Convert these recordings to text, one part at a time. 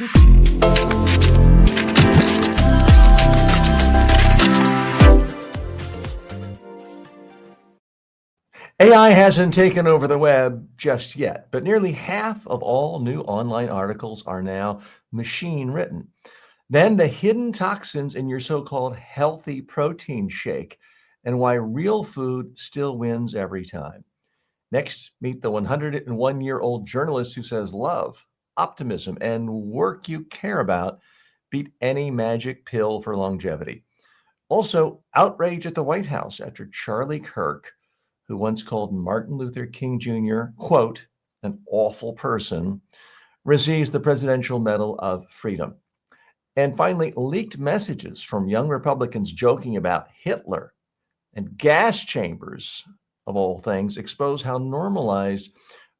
AI hasn't taken over the web just yet, but nearly half of all new online articles are now machine written. Then the hidden toxins in your so-called healthy protein shake and why real food still wins every time. Next, meet the 101-year-old journalist who says love, optimism, and work you care about beat any magic pill for longevity. Also, outrage at the White House after Charlie Kirk, who once called Martin Luther King Jr., quote, an awful person, receives the Presidential Medal of Freedom. And finally, leaked messages from young Republicans joking about Hitler and gas chambers, of all things, expose how normalized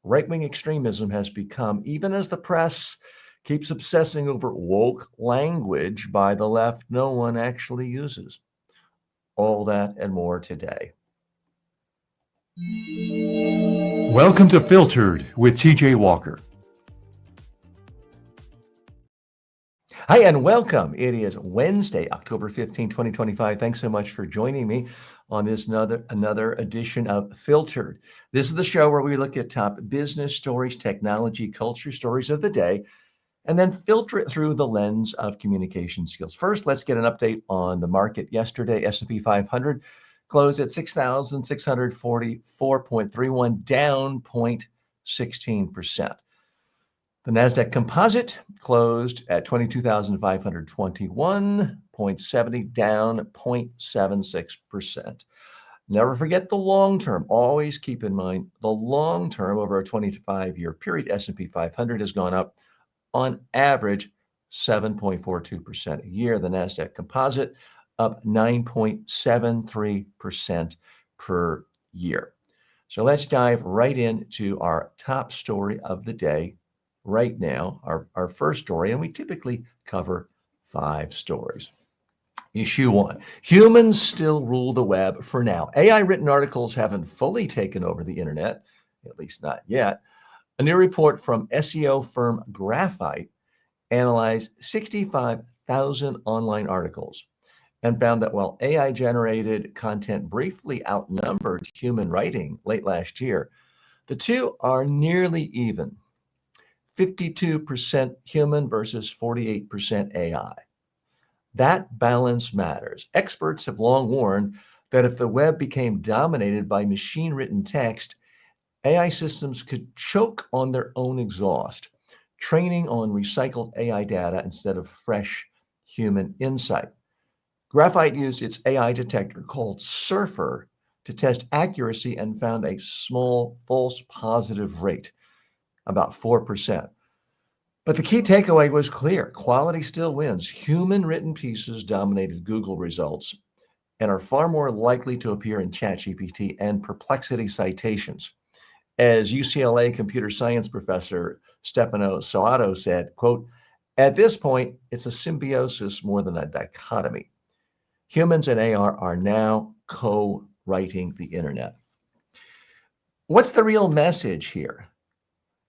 right-wing extremism has become, even as the press keeps obsessing over woke language by the left no one actually uses. All that and more today. Welcome to Filtered with TJ Walker. Hi, and welcome. It is Wednesday, October 15, 2025. Thanks so much for joining me on this another edition of Filtered. This is the show where we look at top business stories, technology, culture stories of the day, and then filter it through the lens of communication skills. First, let's get an update on the market yesterday. S&P 500 closed at 6,644.31, down 0.16%. The NASDAQ Composite closed at 22,521.70, down 0.76%. Never forget the long term. Always keep in mind the long term over a 25-year period. S&P 500 has gone up on average 7.42% a year. The NASDAQ Composite up 9.73% per year. So let's dive right into our top story of the day right now, our first story, and we typically cover 5 stories. Issue 1, humans still rule the web for now. AI-written articles haven't fully taken over the internet, at least not yet. A new report from SEO firm Graphite analyzed 65,000 online articles and found that while AI-generated content briefly outnumbered human writing late last year, the two are nearly even. 52% human versus 48% AI. That balance matters. Experts have long warned that if the web became dominated by machine-written text, AI systems could choke on their own exhaust, training on recycled AI data instead of fresh human insight. Graphite used its AI detector called Surfer to test accuracy and found a small false positive rate, about 4%. But the key takeaway was clear. Quality still wins. Human-written pieces dominated Google results and are far more likely to appear in ChatGPT and Perplexity citations. As UCLA computer science professor Stefano Soato said, quote, at this point, it's a symbiosis more than a dichotomy. Humans and AI are now co-writing the internet. What's the real message here?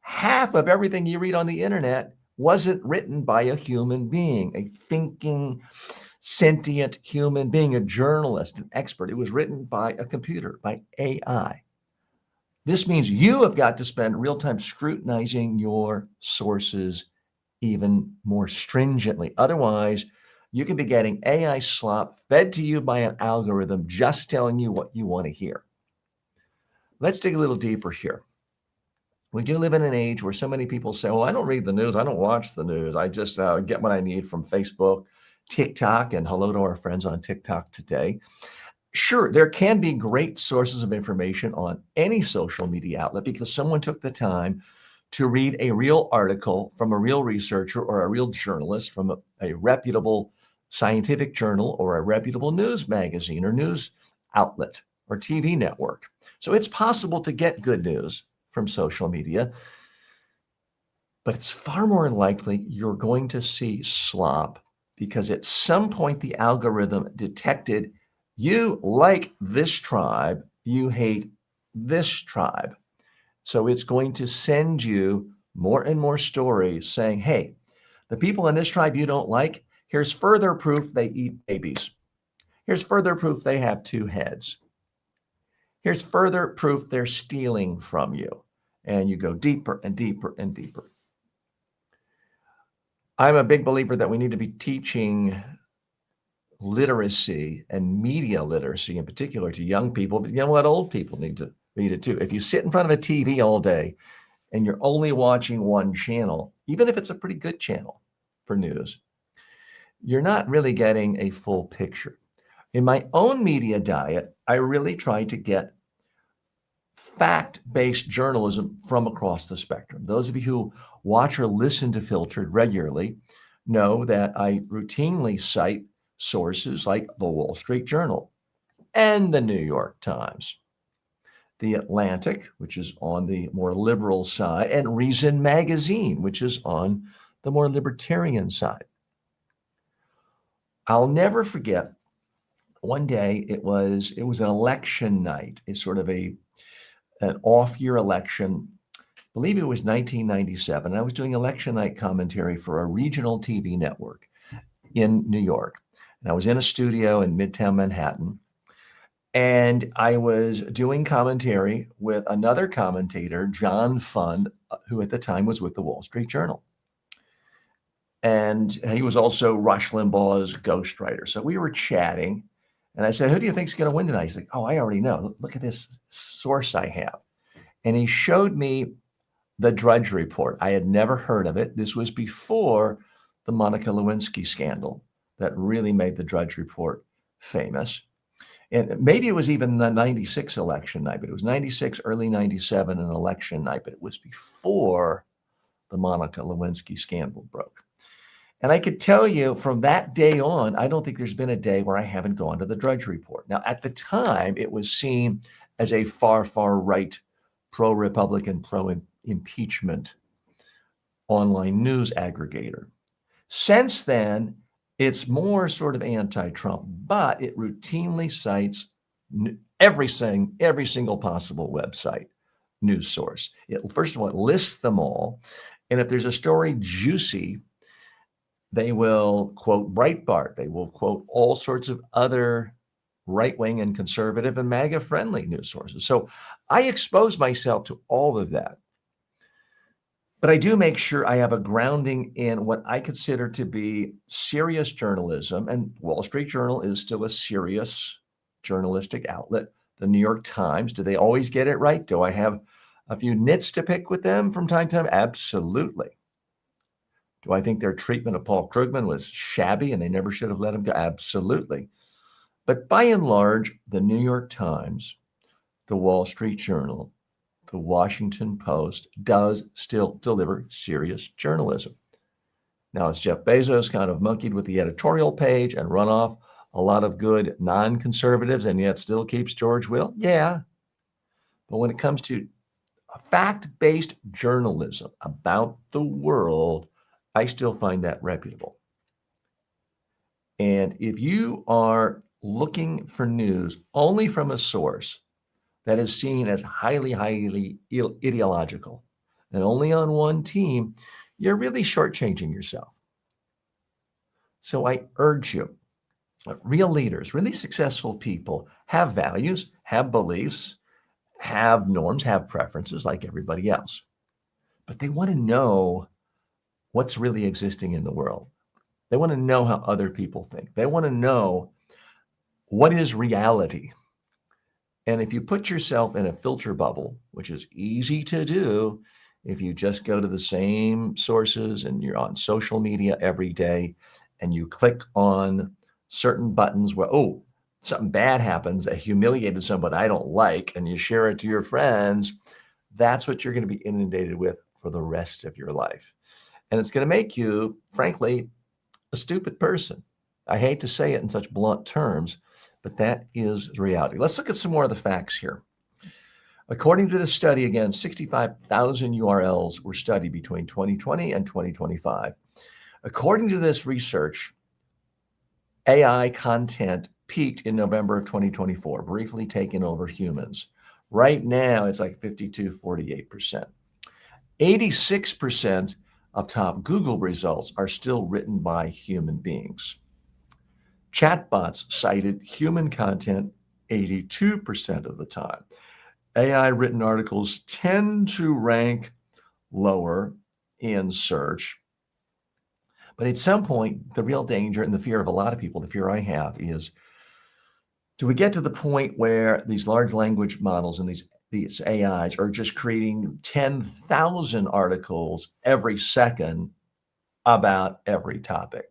Half of everything you read on the internet wasn't written by a human being, a thinking, sentient human being, a journalist, an expert. It was written by a computer, by AI. This means you have got to spend real time scrutinizing your sources even more stringently. Otherwise, you could be getting AI slop fed to you by an algorithm just telling you what you want to hear. Let's dig a little deeper here. We do live in an age where so many people say, well, I don't read the news. I don't watch the news. I just get what I need from Facebook, TikTok, and hello to our friends on TikTok today. Sure, there can be great sources of information on any social media outlet because someone took the time to read a real article from a real researcher or a real journalist from a reputable scientific journal or a reputable news magazine or news outlet or TV network. So it's possible to get good news from social media, but it's far more likely you're going to see slop because at some point the algorithm detected you like this tribe, you hate this tribe. So it's going to send you more and more stories saying, hey, The people in this tribe you don't like, here's further proof they eat babies. Here's further proof they have two heads. Here's further proof they're stealing from you. And you go deeper and deeper and deeper. I'm a big believer that we need to be teaching literacy and media literacy in particular to young people, but you know what? Old people need to read it too. If you sit in front of a TV all day and you're only watching one channel, even if it's a pretty good channel for news, you're not really getting a full picture. In my own media diet, I really try to get fact-based journalism from across the spectrum. Those of you who watch or listen to Filtered regularly know that I routinely cite sources like the Wall Street Journal and the New York Times, the Atlantic, which is on the more liberal side, and Reason Magazine, which is on the more libertarian side. I'll never forget one day, it was an election night. It's sort of an off-year election. I believe it was 1997. I was doing election night commentary for a regional TV network in New York. And I was in a studio in Midtown Manhattan. And I was doing commentary with another commentator, John Fund, who at the time was with the Wall Street Journal. And he was also Rush Limbaugh's ghostwriter. So we were chatting. And I said, who do you think is going to win tonight? He's like, oh, I already know. Look at this source I have. And he showed me the Drudge Report. I had never heard of it. This was before the Monica Lewinsky scandal that really made the Drudge Report famous. And maybe it was even the 96 election night, but it was 96, early 97, an election night, but it was before the Monica Lewinsky scandal broke. And I could tell you from that day on, I don't think there's been a day where I haven't gone to the Drudge Report. Now, at the time, it was seen as a far, far right, pro-Republican, pro-impeachment online news aggregator. Since then, it's more sort of anti-Trump, but it routinely cites every single possible website news source. First of all, it lists them all. And if there's a story juicy, they will quote Breitbart. They will quote all sorts of other right-wing and conservative and MAGA-friendly news sources. So I expose myself to all of that. But I do make sure I have a grounding in what I consider to be serious journalism. And Wall Street Journal is still a serious journalistic outlet. The New York Times, do they always get it right? Do I have a few nits to pick with them from time to time? Absolutely. Do I think their treatment of Paul Krugman was shabby and they never should have let him go? Absolutely. But by and large, the New York Times, the Wall Street Journal, the Washington Post does still deliver serious journalism. Now, has Jeff Bezos kind of monkeyed with the editorial page and run off a lot of good non-conservatives and yet still keeps George Will? Yeah. But when it comes to fact-based journalism about the world, I still find that reputable. And if you are looking for news only from a source that is seen as highly, highly ideological and only on one team, you're really shortchanging yourself. So I urge you, real leaders, really successful people have values, have beliefs, have norms, have preferences like everybody else. But they want to know what's really existing in the world. They want to know how other people think. They want to know what is reality. And if you put yourself in a filter bubble, which is easy to do if you just go to the same sources and you're on social media every day and you click on certain buttons where, oh, something bad happens, a humiliated someone I don't like, and you share it to your friends, that's what you're going to be inundated with for the rest of your life. And it's going to make you, frankly, a stupid person. I hate to say it in such blunt terms, but that is reality. Let's look at some more of the facts here. According to the study, again, 65,000 URLs were studied between 2020 and 2025. According to this research, AI content peaked in November of 2024, briefly taking over humans. Right now, it's like 52, 48%. 86% of top Google results are still written by human beings. Chatbots cited human content 82% of the time. AI written articles tend to rank lower in search. But at some point, the real danger and the fear of a lot of people, the fear I have is, do we get to the point where these large language models and these AIs are just creating 10,000 articles every second about every topic,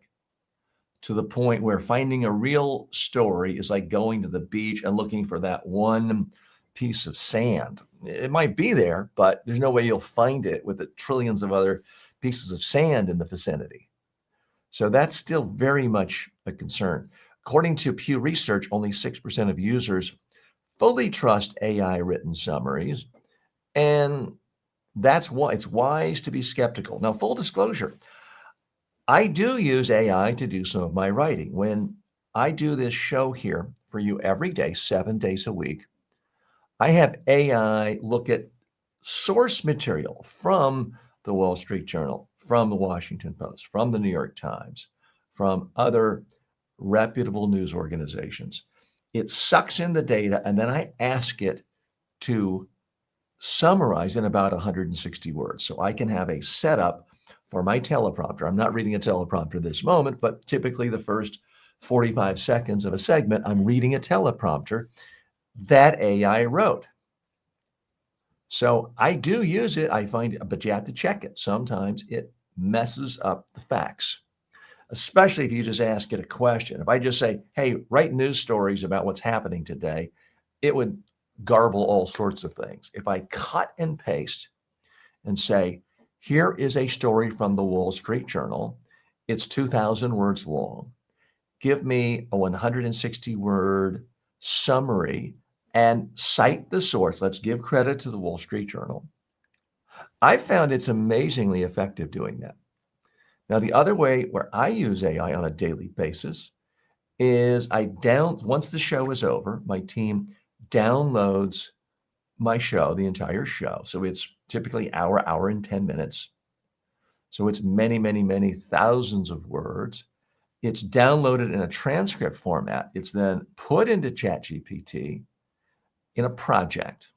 to the point where finding a real story is like going to the beach and looking for that one piece of sand? It might be there, but there's no way you'll find it with the trillions of other pieces of sand in the vicinity. So that's still very much a concern. According to Pew Research, only 6% of users fully trust AI written summaries, and that's why it's wise to be skeptical. Now, full disclosure, I do use AI to do some of my writing. When I do this show here for you every day, 7 days a week, I have AI look at source material from the Wall Street Journal, from the Washington Post, from the New York Times, from other reputable news organizations. It sucks in the data, and then I ask it to summarize in about 160 words. So I can have a setup for my teleprompter. I'm not reading a teleprompter this moment, but typically the first 45 seconds of a segment, I'm reading a teleprompter that AI wrote. So I do use it. I find it, but you have to check it. Sometimes it messes up the facts, especially if you just ask it a question. If I just say, hey, write news stories about what's happening today, it would garble all sorts of things. If I cut and paste and say, here is a story from the Wall Street Journal, it's 2,000 words long. Give me a 160 word summary and cite the source. Let's give credit to the Wall Street Journal. I found it's amazingly effective doing that. Now, the other way where I use AI on a daily basis is once the show is over, my team downloads my show, the entire show. So it's typically hour and 10 minutes. So it's many, many, many thousands of words. It's downloaded in a transcript format. It's then put into ChatGPT in a project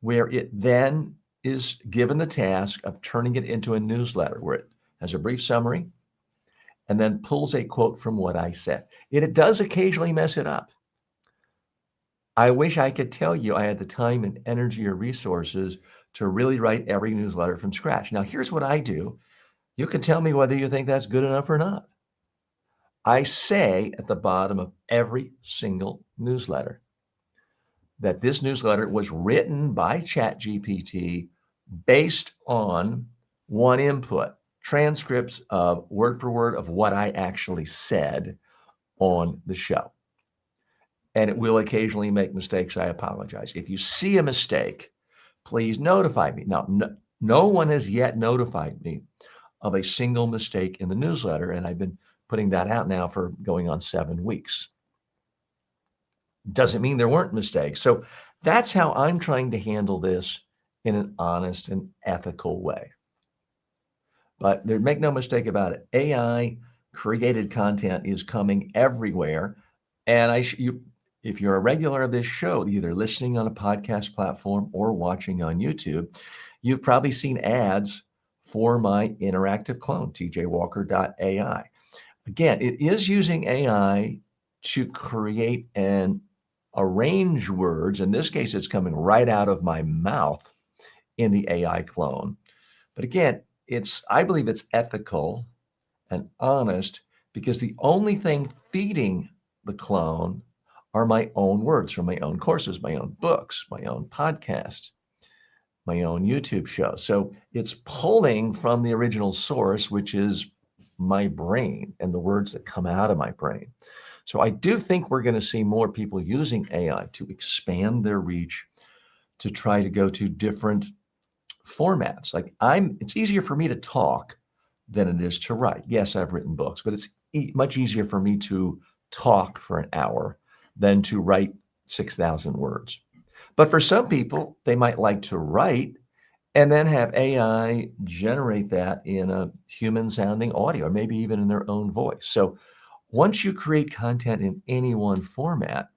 where it then is given the task of turning it into a newsletter where it has a brief summary and then pulls a quote from what I said. It does occasionally mess it up. I wish I could tell you I had the time and energy or resources to really write every newsletter from scratch. Now, here's what I do. You can tell me whether you think that's good enough or not. I say at the bottom of every single newsletter that this newsletter was written by ChatGPT based on one input, transcripts of word for word of what I actually said on the show. And it will occasionally make mistakes. I apologize. If you see a mistake, please notify me. Now, no one has yet notified me of a single mistake in the newsletter, and I've been putting that out now for going on 7 weeks. Doesn't mean there weren't mistakes. So that's how I'm trying to handle this in an honest and ethical way. But make no mistake about it, AI created content is coming everywhere. And if you're a regular of this show, either listening on a podcast platform or watching on YouTube, you've probably seen ads for my interactive clone, tjwalker.ai. Again, it is using AI to create and arrange words. In this case, it's coming right out of my mouth in the AI clone. But again, I believe it's ethical and honest because the only thing feeding the clone are my own words from my own courses, my own books, my own podcasts, my own YouTube show. So it's pulling from the original source, which is my brain and the words that come out of my brain. So I do think we're going to see more people using AI to expand their reach, to try to go to different formats. Like it's easier for me to talk than it is to write. Yes, I've written books, but it's much easier for me to talk for an hour than to write 6,000 words. But for some people, they might like to write and then have AI generate that in a human sounding audio, or maybe even in their own voice. So once you create content in any one format,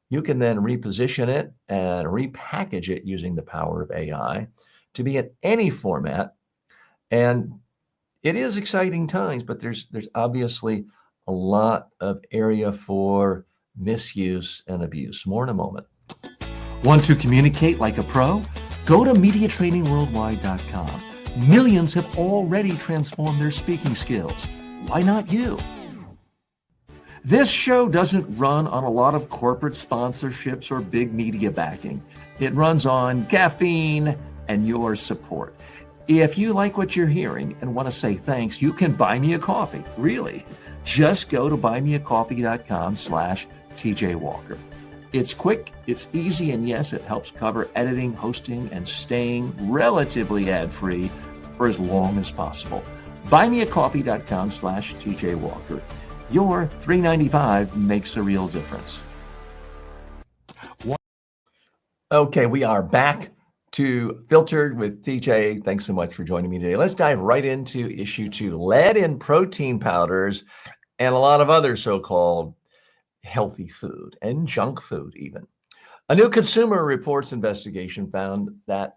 you can then reposition it and repackage it using the power of AI to be in any format. And it is exciting times, but there's obviously a lot of area for misuse and abuse. More in a moment. Want to communicate like a pro? Go to MediaTrainingWorldwide.com. Millions have already transformed their speaking skills. Why not you? This show doesn't run on a lot of corporate sponsorships or big media backing. It runs on caffeine and your support. If you like what you're hearing and want to say thanks, you can buy me a coffee. Really. Just go to buymeacoffee.com/TJ Walker. It's quick, it's easy, and yes, it helps cover editing, hosting, and staying relatively ad-free for as long as possible. Buymeacoffee.com/TJ Walker. Your $3.95 makes a real difference. Okay, we are back to Filtered with TJ. Thanks so much for joining me today. Let's dive right into issue 2, lead in protein powders and a lot of other so-called healthy food and junk food even. A new Consumer Reports investigation found that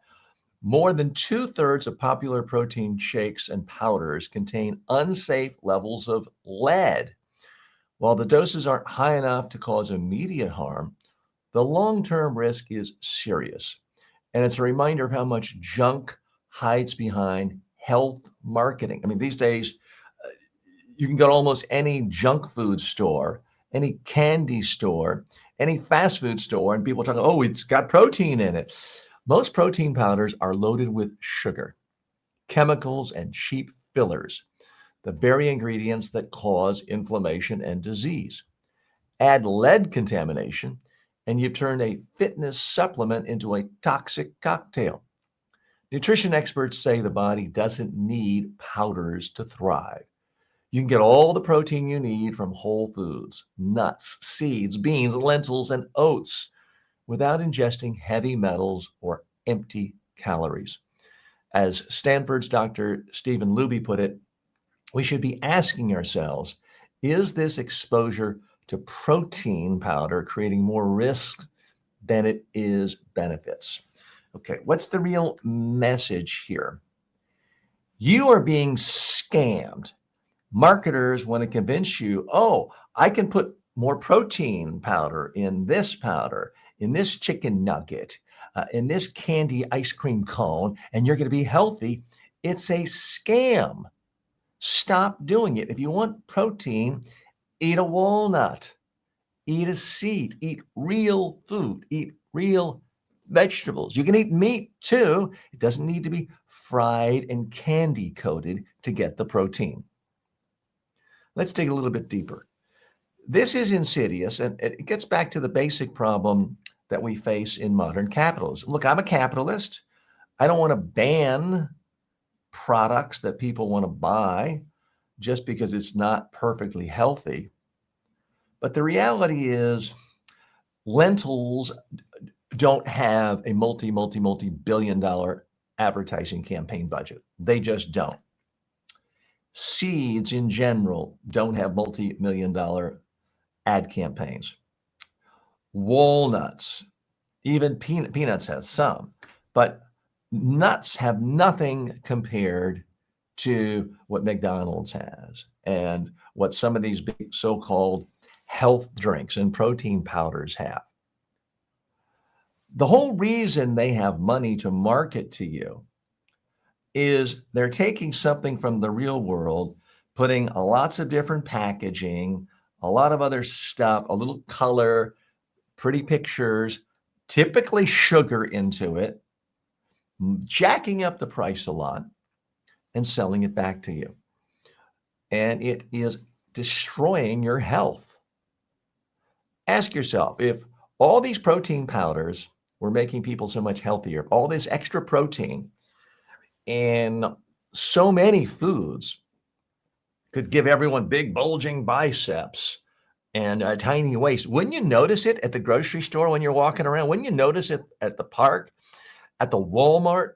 more than 2/3 of popular protein shakes and powders contain unsafe levels of lead. While the doses aren't high enough to cause immediate harm, the long-term risk is serious. And it's a reminder of how much junk hides behind health marketing. I mean, these days, you can go to almost any junk food store, any candy store, any fast food store, and people talk, oh, it's got protein in it. Most protein powders are loaded with sugar, chemicals, and cheap fillers, the very ingredients that cause inflammation and disease. Add lead contamination, and you've turned a fitness supplement into a toxic cocktail. Nutrition experts say the body doesn't need powders to thrive. You can get all the protein you need from whole foods, nuts, seeds, beans, lentils, and oats without ingesting heavy metals or empty calories. As Stanford's Dr. Stephen Luby put it, we should be asking ourselves, is this exposure to protein powder creating more risk than it is benefits? Okay, what's the real message here? You are being scammed. Marketers want to convince you, oh, I can put more protein powder, in this chicken nugget, in this candy ice cream cone, and you're going to be healthy. It's a scam. Stop doing it. If you want protein, eat a walnut, eat a seed, eat real food, eat real vegetables. You can eat meat too. It doesn't need to be fried and candy coated to get the protein. Let's dig a little bit deeper. This is insidious, and it gets back to the basic problem that we face in modern capitalism. Look, I'm a capitalist. I don't want to ban products that people want to buy just because it's not perfectly healthy. But the reality is lentils don't have a multi-billion-dollar advertising campaign budget. They just don't. Seeds in general don't have multi-million-dollar ad campaigns. Walnuts, even peanuts has some, but nuts have nothing compared to what McDonald's has and what some of these big so-called health drinks and protein powders have. The whole reason they have money to market to you is they're taking something from the real world, putting lots of different packaging, a lot of other stuff, a little color, pretty pictures, typically sugar into it, jacking up the price a lot and selling it back to you. And it is destroying your health. Ask yourself, if all these protein powders were making people so much healthier, all this extra protein in so many foods could give everyone big bulging biceps and a tiny waist, wouldn't you notice it at the grocery store when you're walking around? Wouldn't you notice it at the park, at the Walmart?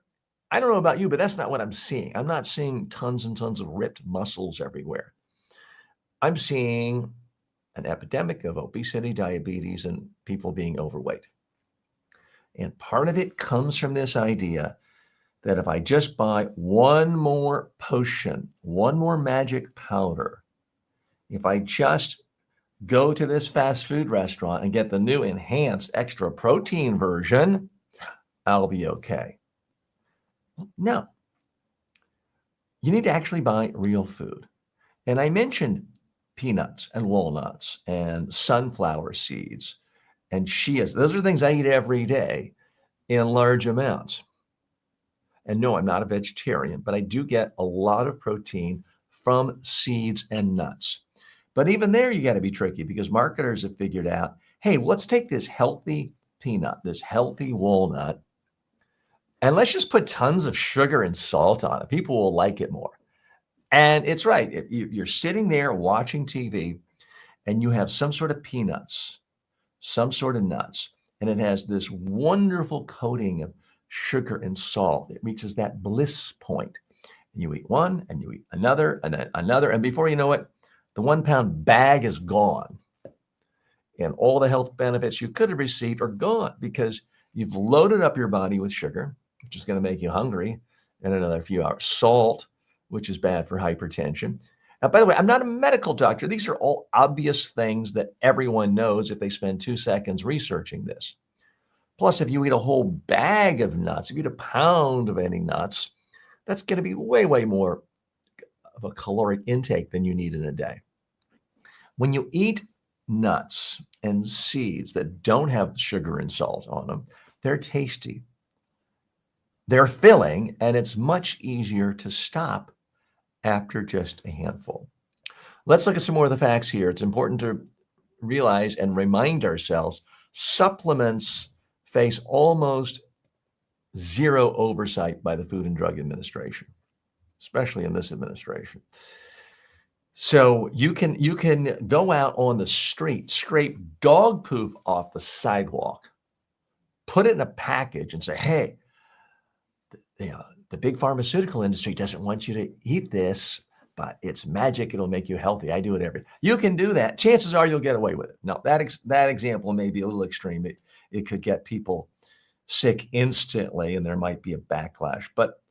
I don't know about you, but that's not what I'm seeing. I'm not seeing tons and tons of ripped muscles everywhere. I'm seeing an epidemic of obesity, diabetes, and people being overweight. And part of it comes from this idea that if I just buy one more potion, one more magic powder, if I just go to this fast food restaurant and get the new enhanced extra protein version, I'll be okay. No, you need to actually buy real food. And I mentioned peanuts and walnuts and sunflower seeds and chias. Those are things I eat every day in large amounts. And no, I'm not a vegetarian, but I do get a lot of protein from seeds and nuts. But even there, you got to be tricky because marketers have figured out, hey, let's take this healthy peanut, this healthy walnut, and let's just put tons of sugar and salt on it. People will like it more. And it's right. If you're sitting there watching TV and you have some sort of peanuts, some sort of nuts, and it has this wonderful coating of sugar and salt. It reaches that bliss point. And you eat one and you eat another and then another. And before you know it, the 1 pound bag is gone. And all the health benefits you could have received are gone because you've loaded up your body with sugar, which is going to make you hungry in another few hours. Salt, which is bad for hypertension. Now, by the way, I'm not a medical doctor. These are all obvious things that everyone knows if they spend 2 seconds researching this. Plus, if you eat a whole bag of nuts, if you eat a pound of any nuts, that's going to be way, way more of a caloric intake than you need in a day. When you eat nuts and seeds that don't have sugar and salt on them, they're tasty. They're filling, and it's much easier to stop after just a handful. Let's look at some more of the facts here. It's important to realize and remind ourselves supplements face almost zero oversight by the Food and Drug Administration, especially in this administration. So you can go out on the street, scrape dog poop off the sidewalk, put it in a package and say, hey, the big pharmaceutical industry doesn't want you to eat this, but it's magic. It'll make you healthy. I do it every day. You can do that. Chances are you'll get away with it. Now, that example may be a little extreme. It could get people sick instantly, and there might be a backlash. But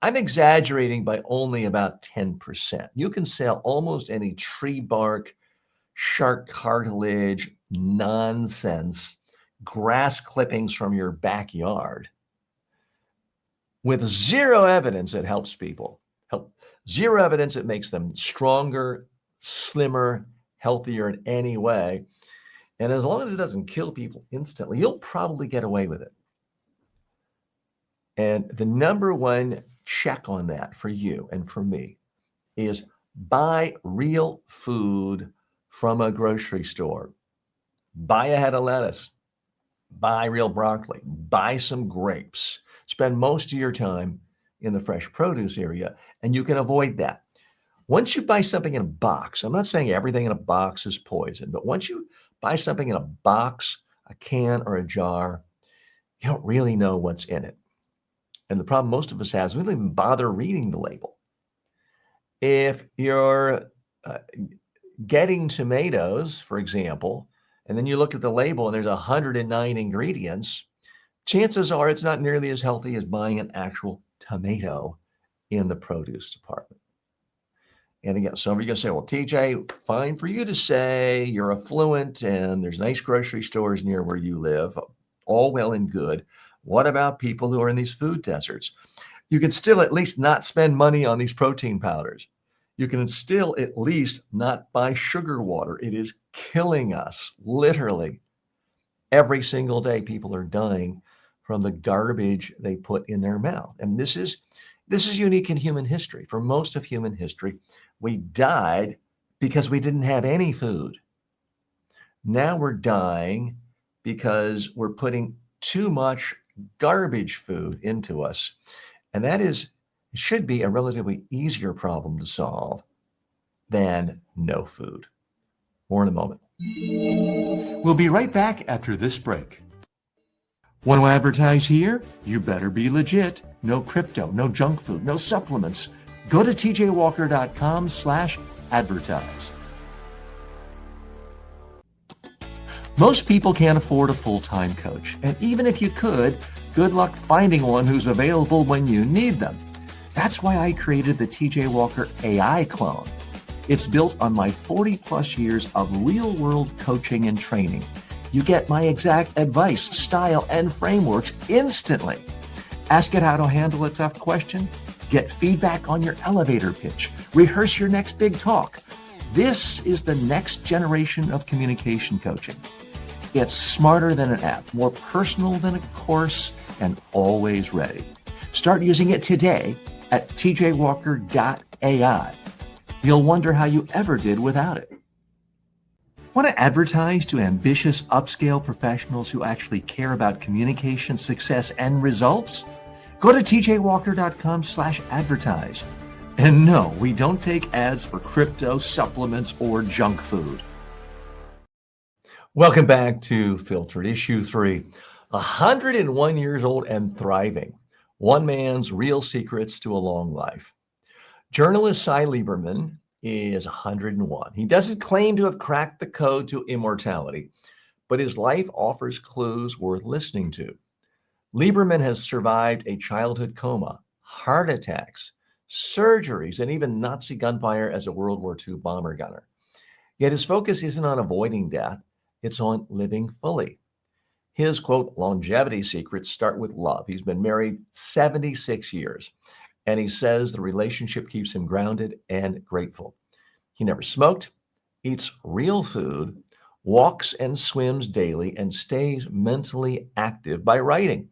I'm exaggerating by only about 10%. You can sell almost any tree bark, shark cartilage, nonsense, grass clippings from your backyard with zero evidence it helps people. Zero evidence it makes them stronger, slimmer, healthier in any way. And as long as it doesn't kill people instantly, you'll probably get away with it. And the number one check on that for you and for me is buy real food from a grocery store. Buy a head of lettuce. Buy real broccoli. Buy some grapes. Spend most of your time in the fresh produce area, and you can avoid that. Once you buy something in a box, I'm not saying everything in a box is poison, but once you buy something in a box, a can, or a jar, you don't really know what's in it. And the problem most of us have is we don't even bother reading the label. If you're getting tomatoes, for example, and then you look at the label and there's 109 ingredients, chances are it's not nearly as healthy as buying an actual tomato in the produce department. And again, some of you are going to say, well, TJ, fine for you to say you're affluent and there's nice grocery stores near where you live. All well and good. What about people who are in these food deserts? You can still at least not spend money on these protein powders. You can still at least not buy sugar water. It is killing us, literally. Every single day, people are dying from the garbage they put in their mouth. And this is unique in human history. For most of human history, we died because we didn't have any food. Now we're dying because we're putting too much garbage food into us. And should be a relatively easier problem to solve than no food. More in a moment. We'll be right back after this break. Want to advertise here? You better be legit. No crypto, no junk food, no supplements. Go to tjwalker.com/advertise. Most people can't afford a full-time coach. And even if you could, good luck finding one who's available when you need them. That's why I created the TJ Walker AI clone. It's built on my 40-plus years of real-world coaching and training. You get my exact advice, style, and frameworks instantly. Ask it how to handle a tough question, get feedback on your elevator pitch, rehearse your next big talk. This is the next generation of communication coaching. It's smarter than an app, more personal than a course, and always ready. Start using it today at tjwalker.ai. You'll wonder how you ever did without it. Want to advertise to ambitious upscale professionals who actually care about communication, success, and results? Go to tjwalker.com/advertise. And no, we don't take ads for crypto, supplements, or junk food. Welcome back to Filtered Issue 3. 101 years old and thriving. One man's real secrets to a long life. Journalist Cy Lieberman is 101. He doesn't claim to have cracked the code to immortality, but his life offers clues worth listening to. Lieberman has survived a childhood coma, heart attacks, surgeries, and even Nazi gunfire as a World War II bomber gunner. Yet his focus isn't on avoiding death, it's on living fully. His, quote, longevity secrets start with love. He's been married 76 years, and he says the relationship keeps him grounded and grateful. He never smoked, eats real food, walks and swims daily, and stays mentally active by writing.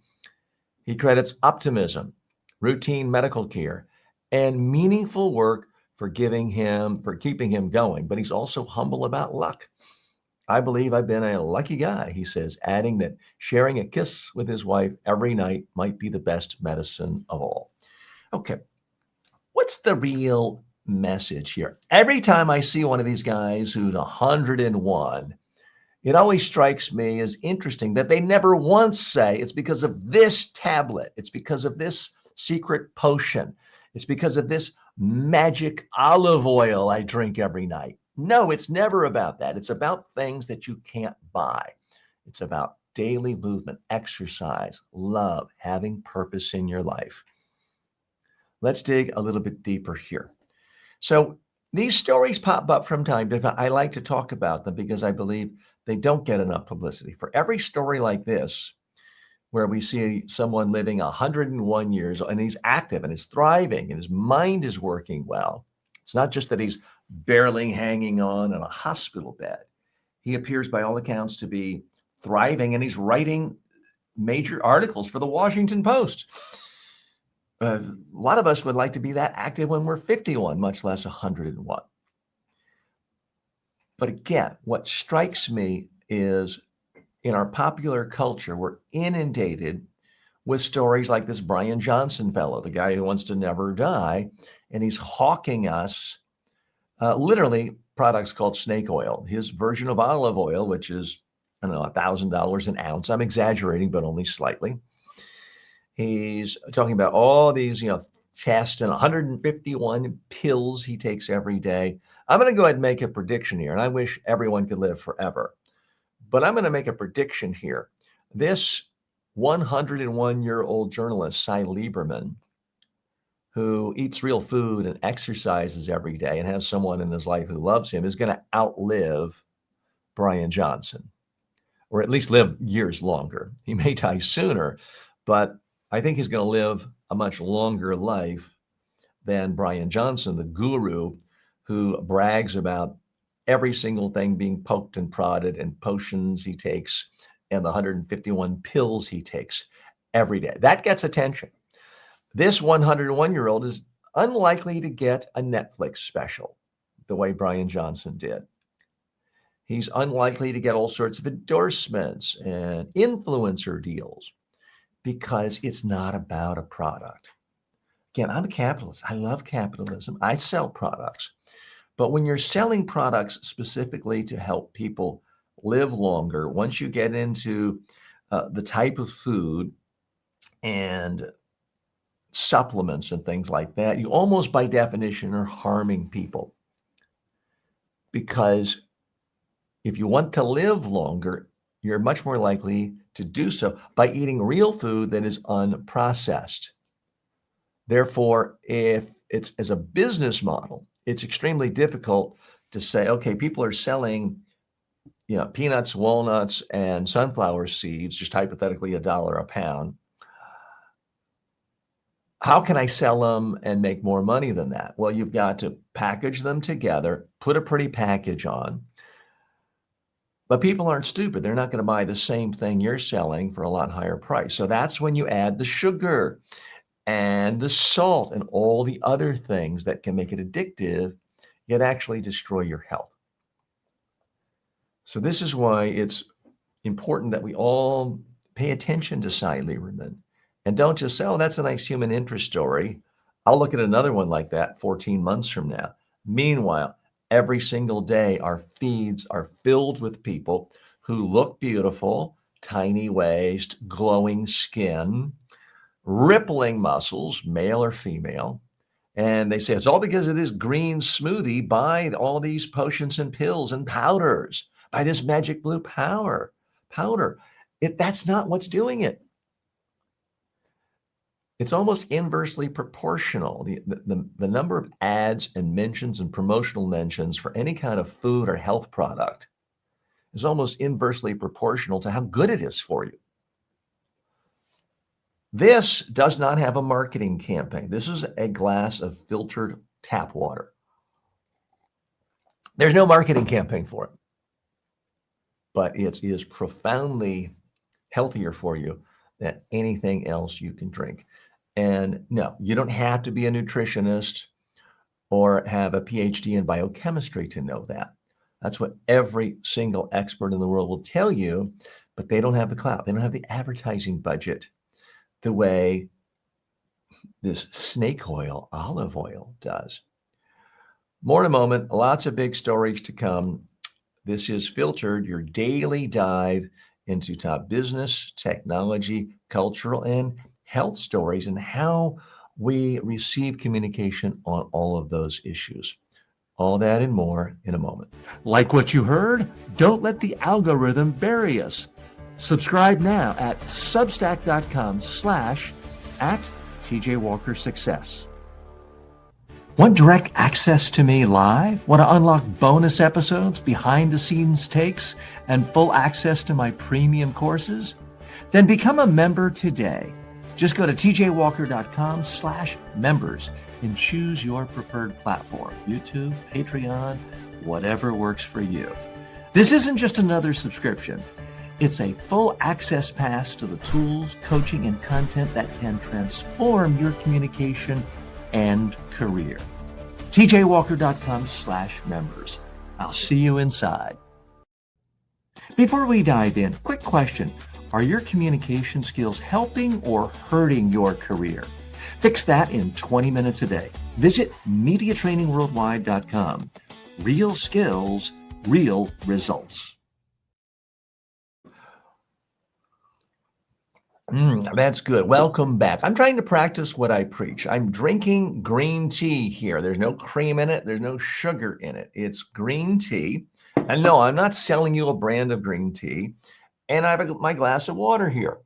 He credits optimism, routine medical care, and meaningful work for keeping him going, but he's also humble about luck. I believe I've been a lucky guy, he says, adding that sharing a kiss with his wife every night might be the best medicine of all. Okay, what's the real message here? Every time I see one of these guys who's 101, it always strikes me as interesting that they never once say it's because of this tablet, it's because of this secret potion, it's because of this magic olive oil I drink every night. No, it's never about that. It's about things that you can't buy. It's about daily movement, exercise, love, having purpose in your life. Let's dig a little bit deeper here. So these stories pop up from time to time. I like to talk about them because I believe they don't get enough publicity. For every story like this, where we see someone living 101 years and he's active and is thriving and his mind is working well, it's not just that he's barely hanging on in a hospital bed. He appears by all accounts to be thriving, and he's writing major articles for the Washington Post. A lot of us would like to be that active when we're 51, much less 101. But again, what strikes me is in our popular culture, we're inundated with stories like this Brian Johnson fellow, the guy who wants to never die, and he's hawking us literally products called snake oil. His version of olive oil, which is, I don't know, $1,000 an ounce. I'm exaggerating, but only slightly. He's talking about all these, tests and 151 pills he takes every day. I'm going to go ahead and make a prediction here, and I wish everyone could live forever. But I'm going to make a prediction here. This 101-year-old journalist, Cy Lieberman, who eats real food and exercises every day and has someone in his life who loves him, is going to outlive Brian Johnson, or at least live years longer. He may die sooner, but I think he's going to live a much longer life than Brian Johnson, the guru who brags about every single thing being poked and prodded and potions he takes and the 151 pills he takes every day. That gets attention. This 101-year-old is unlikely to get a Netflix special the way Brian Johnson did. He's unlikely to get all sorts of endorsements and influencer deals because it's not about a product. Again, I'm a capitalist. I love capitalism. I sell products. But when you're selling products specifically to help people live longer, once you get into the type of food and supplements and things like that, you almost by definition are harming people. Because if you want to live longer, you're much more likely to do so by eating real food that is unprocessed. Therefore, if it's as a business model, it's extremely difficult to say, okay, people are selling, peanuts, walnuts, and sunflower seeds, just hypothetically $1 a pound. How can I sell them and make more money than that? Well, you've got to package them together, put a pretty package on. But people aren't stupid. They're not going to buy the same thing you're selling for a lot higher price. So that's when you add the sugar and the salt and all the other things that can make it addictive, yet actually destroy your health. So this is why it's important that we all pay attention to Cy Lieberman and don't just say, oh, that's a nice human interest story. I'll look at another one like that 14 months from now. Meanwhile, every single day, our feeds are filled with people who look beautiful, tiny waist, glowing skin, rippling muscles, male or female. And they say it's all because of this green smoothie. Buy all these potions and pills and powders. Buy this magic blue powder. That's not what's doing it. It's almost inversely proportional. The number of ads and mentions and promotional mentions for any kind of food or health product is almost inversely proportional to how good it is for you. This does not have a marketing campaign. This is a glass of filtered tap water. There's no marketing campaign for it, but it is profoundly healthier for you than anything else you can drink. And no, you don't have to be a nutritionist or have a PhD in biochemistry to know that. That's what every single expert in the world will tell you, but they don't have the clout. They don't have the advertising budget the way this snake oil, olive oil does. More in a moment, lots of big stories to come. This is Filtered, your daily dive into top business, technology, cultural, and health stories and how we receive communication on all of those issues. All that and more in a moment. Like what you heard? Don't let the algorithm bury us. Subscribe now at substack.com/@TJWalkerSuccess. Want direct access to me live? Want to unlock bonus episodes, behind the scenes takes, and full access to my premium courses? Then become a member today. Just go to tjwalker.com/members and choose your preferred platform, YouTube, Patreon, whatever works for you. This isn't just another subscription. It's a full access pass to the tools, coaching, and content that can transform your communication and career. tjwalker.com/members. I'll see you inside. Before we dive in, quick question. Are your communication skills helping or hurting your career? Fix that in 20 minutes a day. Visit MediaTrainingWorldwide.com. Real skills, real results. That's good. Welcome back. I'm trying to practice what I preach. I'm drinking green tea here. There's no cream in it. There's no sugar in it. It's green tea. And no, I'm not selling you a brand of green tea. And I have my glass of water here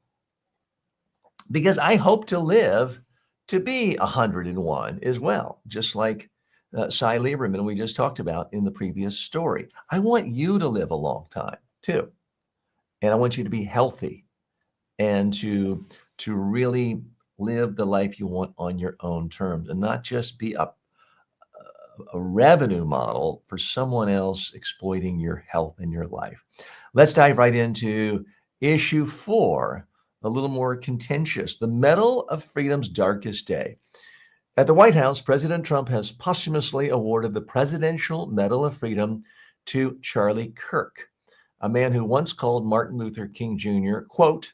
because I hope to live to be 101 as well, just like Cy Lieberman we just talked about in the previous story. I want you to live a long time too. And I want you to be healthy and to really live the life you want on your own terms and not just be a revenue model for someone else exploiting your health and your life. Let's dive right into issue 4, a little more contentious, the Medal of Freedom's darkest day. At the White House, President Trump has posthumously awarded the Presidential Medal of Freedom to Charlie Kirk, a man who once called Martin Luther King Jr., quote,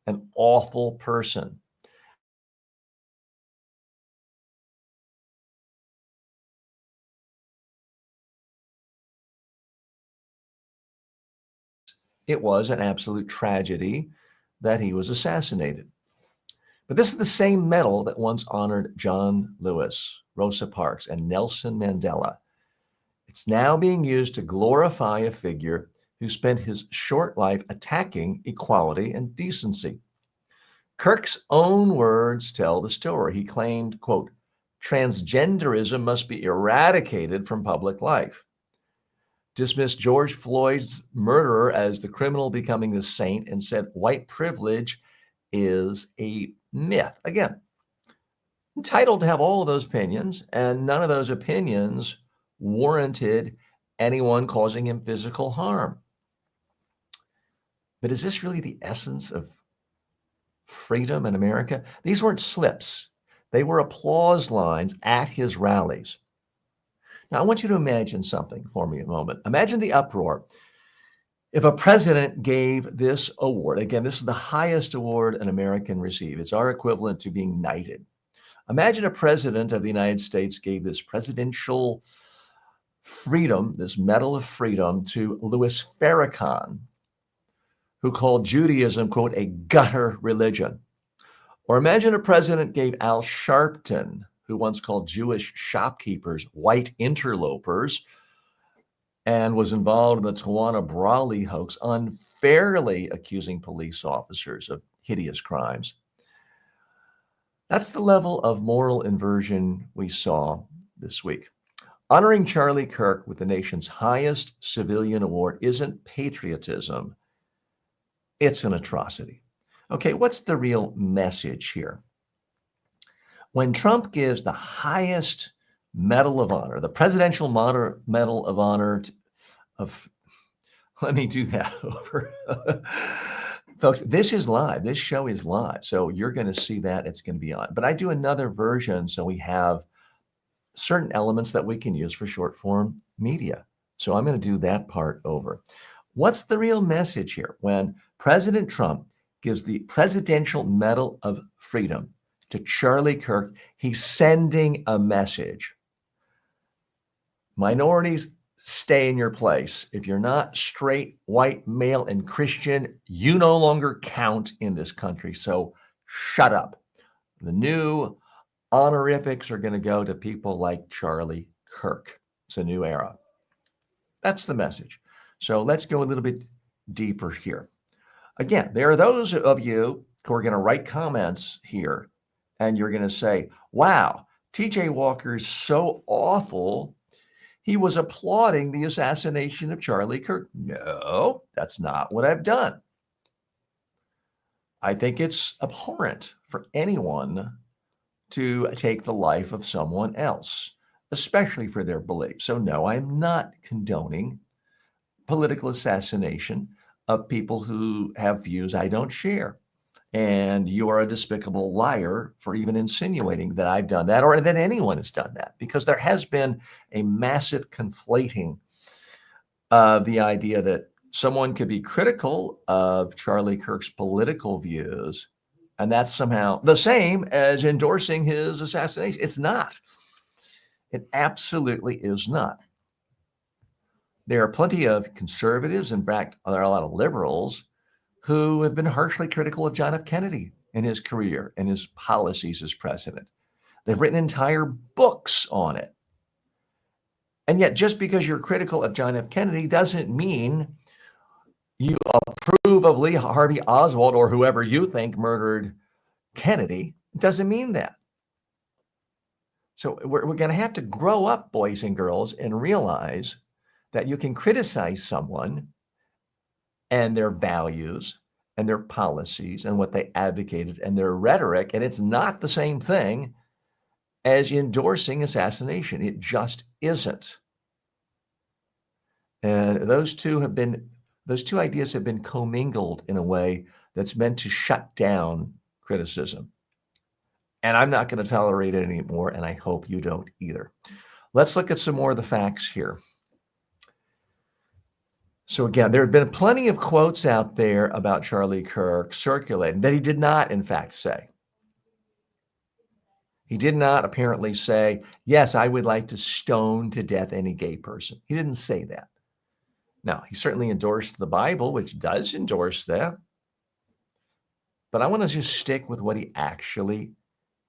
an awful person. It was an absolute tragedy that he was assassinated. But this is the same medal that once honored John Lewis, Rosa Parks, and Nelson Mandela. It's now being used to glorify a figure who spent his short life attacking equality and decency. Kirk's own words tell the story. He claimed, quote, transgenderism must be eradicated from public life. Dismissed George Floyd's murderer as the criminal becoming the saint and said white privilege is a myth. Again, entitled to have all of those opinions, and none of those opinions warranted anyone causing him physical harm. But is this really the essence of freedom in America? These weren't slips. They were applause lines at his rallies. Now, I want you to imagine something for me a moment. Imagine the uproar if a president gave this award. Again, this is the highest award an American can receive. It's our equivalent to being knighted. Imagine a president of the United States gave this presidential freedom, this Medal of Freedom, to Louis Farrakhan, who called Judaism, quote, a gutter religion. Or imagine a president gave Al Sharpton, who once called Jewish shopkeepers white interlopers and was involved in the Tawana Brawley hoax, unfairly accusing police officers of hideous crimes. That's the level of moral inversion we saw this week. Honoring Charlie Kirk with the nation's highest civilian award isn't patriotism. It's an atrocity. Okay, what's the real message here? When Trump gives the highest Medal of Honor, the Presidential Medal of Honor let me do that over. Folks, this is live. This show is live. So you're going to see that. It's going to be on. But I do another version so we have certain elements that we can use for short form media. So I'm going to do that part over. What's the real message here? When President Trump gives the Presidential Medal of Freedom to Charlie Kirk, he's sending a message. Minorities, stay in your place. If you're not straight, white, male, and Christian, you no longer count in this country. So shut up. The new honorifics are going to go to people like Charlie Kirk. It's a new era. That's the message. So let's go a little bit deeper here. Again, there are those of you who are going to write comments here, and you're going to say, wow, TJ Walker is so awful. He was applauding the assassination of Charlie Kirk. No, that's not what I've done. I think it's abhorrent for anyone to take the life of someone else, especially for their beliefs. So no, I'm not condoning political assassination of people who have views I don't share. And you are a despicable liar for even insinuating that I've done that or that anyone has done that, because there has been a massive conflating of the idea that someone could be critical of Charlie Kirk's political views, and that's somehow the same as endorsing his assassination. It's not. It absolutely is not. There are plenty of conservatives, in fact, there are a lot of liberals who have been harshly critical of John F. Kennedy in his career and his policies as president. They've written entire books on it. And yet, just because you're critical of John F. Kennedy doesn't mean you approve of Lee Harvey Oswald or whoever you think murdered Kennedy. It doesn't mean that. So we're going to have to grow up, boys and girls, and realize that you can criticize someone and their values and their policies and what they advocated and their rhetoric, and it's not the same thing as endorsing assassination. It just isn't. And those two ideas have been commingled in a way that's meant to shut down criticism. And I'm not going to tolerate it anymore, and I hope you don't either. Let's look at some more of the facts here. So again, there have been plenty of quotes out there about Charlie Kirk circulating that he did not, in fact, say. He did not apparently say, yes, I would like to stone to death any gay person. He didn't say that. Now, he certainly endorsed the Bible, which does endorse that. But I want to just stick with what he actually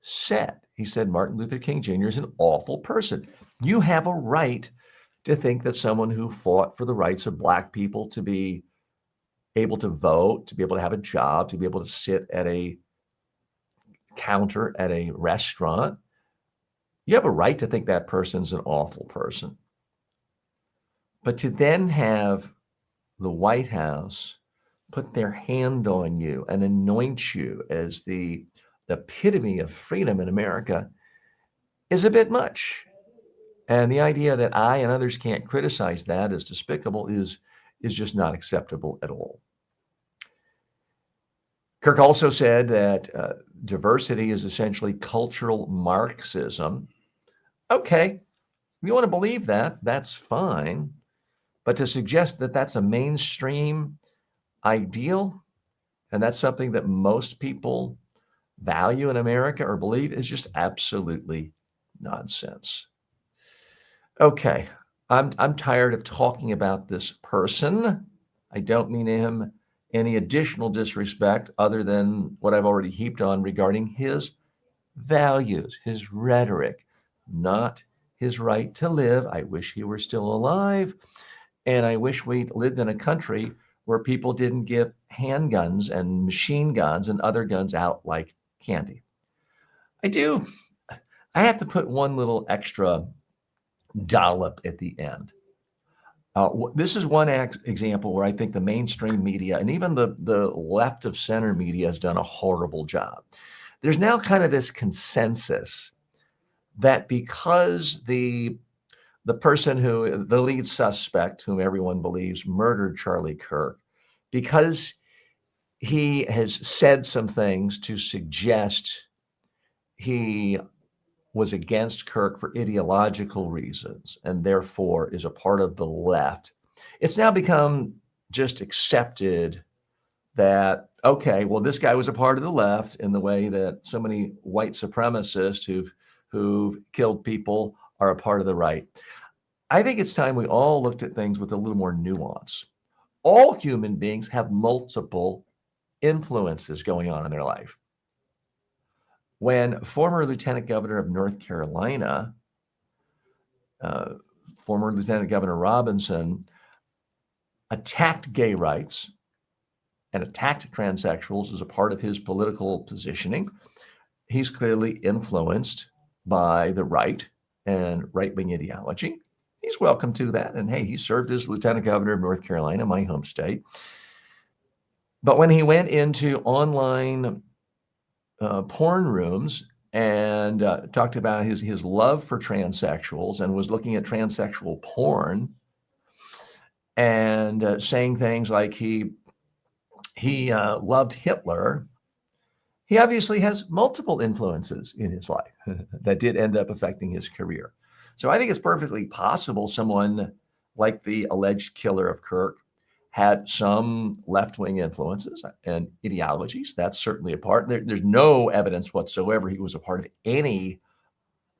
said. He said Martin Luther King Jr. is an awful person. You have a right to think that someone who fought for the rights of Black people to be able to vote, to be able to have a job, to be able to sit at a counter at a restaurant, you have a right to think that person's an awful person. But to then have the White House put their hand on you and anoint you as the epitome of freedom in America is a bit much. And the idea that I and others can't criticize that as despicable is just not acceptable at all. Kirk also said that diversity is essentially cultural Marxism. Okay, if you want to believe that, that's fine. But to suggest that that's a mainstream ideal, and that's something that most people value in America or believe, is just absolutely nonsense. Okay, I'm tired of talking about this person. I don't mean him any additional disrespect other than what I've already heaped on regarding his values, his rhetoric, not his right to live. I wish he were still alive. And I wish we lived in a country where people didn't give handguns and machine guns and other guns out like candy. I have to put one little extra dollop at the end. This is one example where I think the mainstream media and even the left of center media has done a horrible job. There's now kind of this consensus that because the person the lead suspect, whom everyone believes murdered Charlie Kirk, because he has said some things to suggest he was against Kirk for ideological reasons and therefore is a part of the left. It's now become just accepted that, okay, well, this guy was a part of the left in the way that so many white supremacists who've killed people are a part of the right. I think it's time we all looked at things with a little more nuance. All human beings have multiple influences going on in their life. When former Lieutenant Governor of North Carolina, former Lieutenant Governor Robinson, attacked gay rights and attacked transsexuals as a part of his political positioning, he's clearly influenced by the right and right-wing ideology. He's welcome to that. And hey, he served as Lieutenant Governor of North Carolina, my home state. But when he went into online porn rooms and talked about his love for transsexuals and was looking at transsexual porn and saying things like he loved Hitler, he obviously has multiple influences in his life that did end up affecting his career. So I think it's perfectly possible someone like the alleged killer of Kirk had some left-wing influences and ideologies. That's certainly a part. There's no evidence whatsoever he was a part of any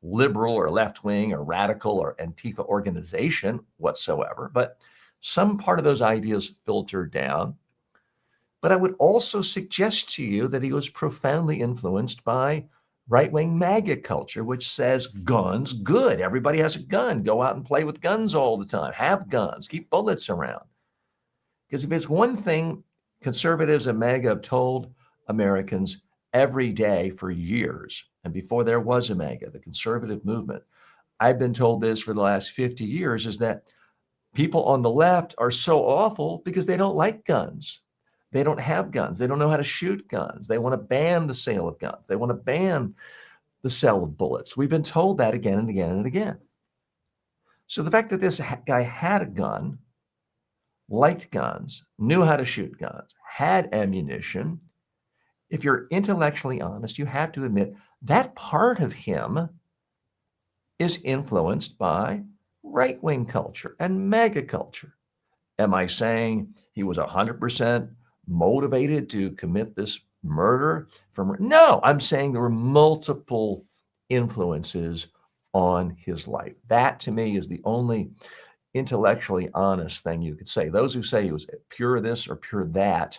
liberal or left-wing or radical or Antifa organization whatsoever. But some part of those ideas filtered down. But I would also suggest to you that he was profoundly influenced by right-wing MAGA culture, which says guns, good. Everybody has a gun. Go out and play with guns all the time. Have guns. Keep bullets around. Because if it's one thing conservatives and MAGA have told Americans every day for years, and before there was a MAGA, the conservative movement, I've been told this for the last 50 years, is that people on the left are so awful because they don't like guns. They don't have guns. They don't know how to shoot guns. They want to ban the sale of guns. They want to ban the sale of bullets. We've been told that again and again and again. So the fact that this guy had a gun, liked guns, knew how to shoot guns, had ammunition, if you're intellectually honest, you have to admit that part of him is influenced by right-wing culture and MAGA culture. Am I saying he was 100% motivated to commit this murder? No, I'm saying there were multiple influences on his life. That to me is the only intellectually honest thing you could say. Those who say he was pure this or pure that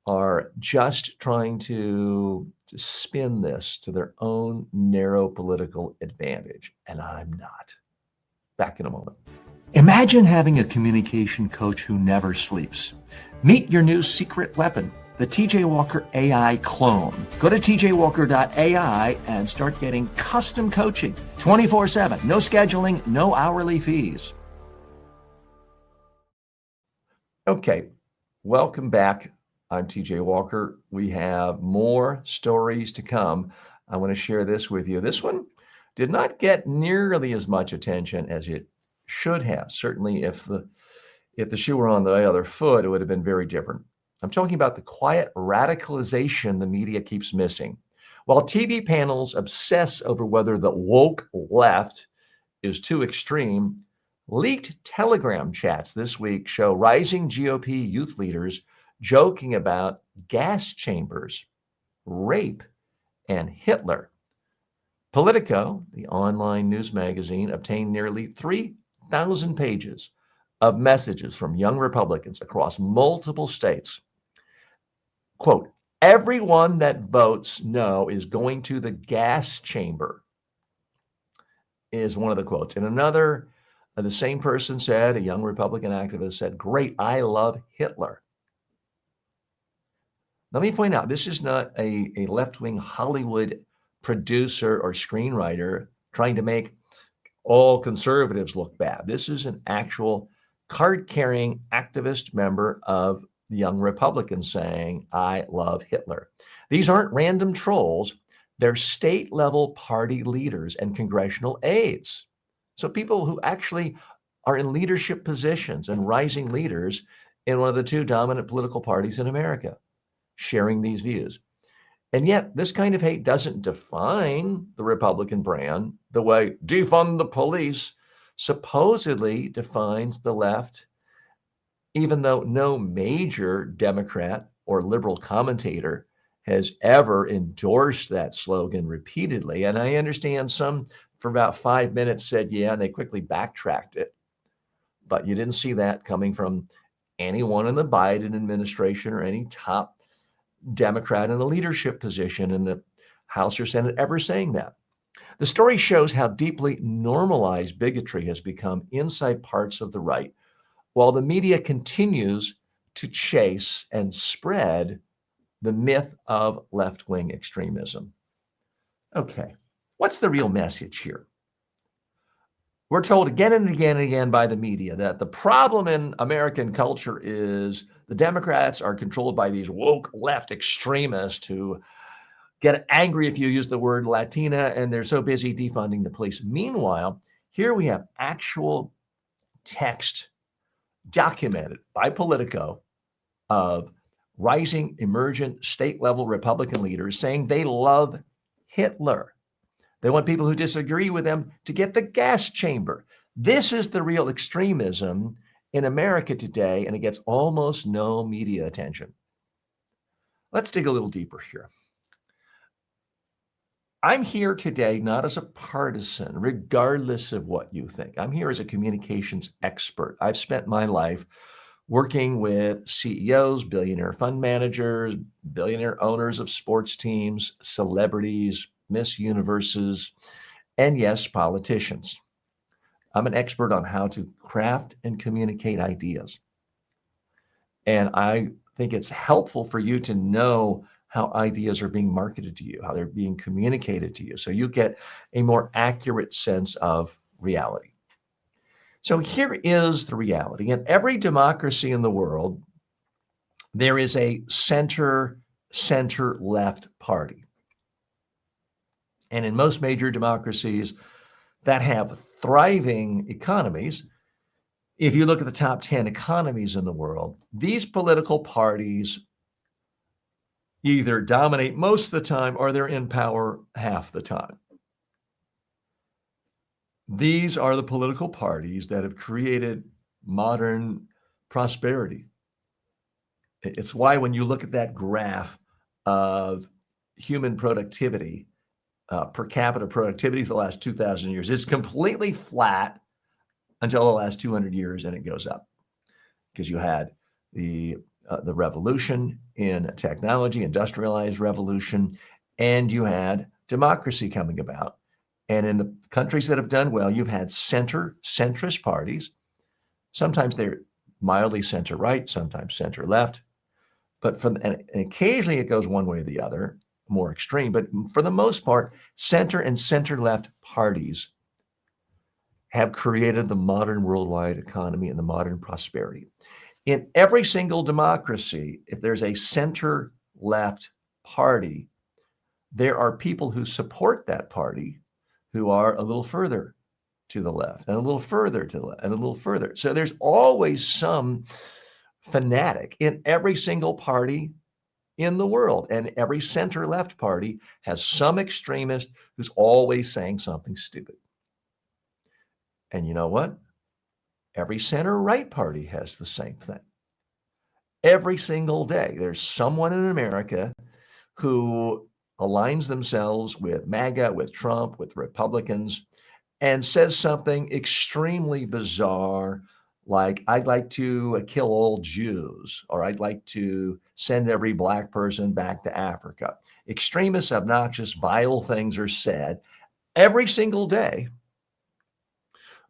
are just trying to spin this to their own narrow political advantage, and I'm not. Back in a moment. Imagine having a communication coach who never sleeps. Meet your new secret weapon, the TJ Walker AI clone. Go to tjwalker.ai and start getting custom coaching 24/7. No scheduling, no hourly fees. Okay, welcome back. I'm TJ Walker. We have more stories to come. I want to share this with you. This one did not get nearly as much attention as it should have. Certainly, if the shoe were on the other foot, it would have been very different. I'm talking about the quiet radicalization the media keeps missing. While TV panels obsess over whether the woke left is too extreme, leaked Telegram chats this week show rising GOP youth leaders joking about gas chambers, rape, and Hitler. Politico, the online news magazine, obtained nearly 3,000 pages of messages from young Republicans across multiple states. Quote, everyone that votes no is going to the gas chamber, is one of the quotes. And another, the same person said, a young Republican activist said, great, I love Hitler. Let me point out, this is not a left-wing Hollywood producer or screenwriter trying to make all conservatives look bad. This is an actual card-carrying activist member of the Young Republicans saying, I love Hitler. These aren't random trolls. They're state-level party leaders and congressional aides. So people who actually are in leadership positions and rising leaders in one of the two dominant political parties in America, sharing these views. And yet, this kind of hate doesn't define the Republican brand the way defund the police supposedly defines the left, even though no major Democrat or liberal commentator has ever endorsed that slogan repeatedly. And I understand some for about 5 minutes said, yeah, and they quickly backtracked it. But you didn't see that coming from anyone in the Biden administration or any top Democrat in a leadership position in the House or Senate ever saying that. The story shows how deeply normalized bigotry has become inside parts of the right, while the media continues to chase and spread the myth of left-wing extremism. Okay, what's the real message here? We're told again and again and again by the media that the problem in American culture is the Democrats are controlled by these woke left extremists who get angry if you use the word Latina, and they're so busy defunding the police. Meanwhile, here we have actual text documented by Politico of rising, emergent, state-level Republican leaders saying they love Hitler. They want people who disagree with them to get the gas chamber. This is the real extremism in America today, and it gets almost no media attention. Let's dig a little deeper here. I'm here today not as a partisan, regardless of what you think. I'm here as a communications expert. I've spent my life working with CEOs, billionaire fund managers, billionaire owners of sports teams, celebrities, Miss Universes, and yes, politicians. I'm an expert on how to craft and communicate ideas. And I think it's helpful for you to know how ideas are being marketed to you, how they're being communicated to you, so you get a more accurate sense of reality. So here is the reality. In every democracy in the world, there is a center-left party. And in most major democracies that have thriving economies, if you look at the top 10 economies in the world, these political parties either dominate most of the time or they're in power half the time. These are the political parties that have created modern prosperity. It's why when you look at that graph of human productivity, per capita productivity for the last 2,000 years, it's completely flat until the last 200 years, and it goes up because you had the the revolution in technology, industrialized revolution, and you had democracy coming about. And in the countries that have done well, you've had centrist parties. Sometimes they're mildly center right, sometimes center left, but and occasionally it goes one way or the other, more extreme. But for the most part, center and center left parties have created the modern worldwide economy and the modern prosperity. In every single democracy, if there's a center left party, there are people who support that party who are a little further to the left and a little further to the left and a little further. So there's always some fanatic in every single party in the world. And every center left party has some extremist who's always saying something stupid. And you know what? Every center right party has the same thing. Every single day, there's someone in America who aligns themselves with MAGA, with Trump, with Republicans, and says something extremely bizarre, like, I'd like to kill all Jews, or I'd like to send every Black person back to Africa. Extremist, obnoxious, vile things are said every single day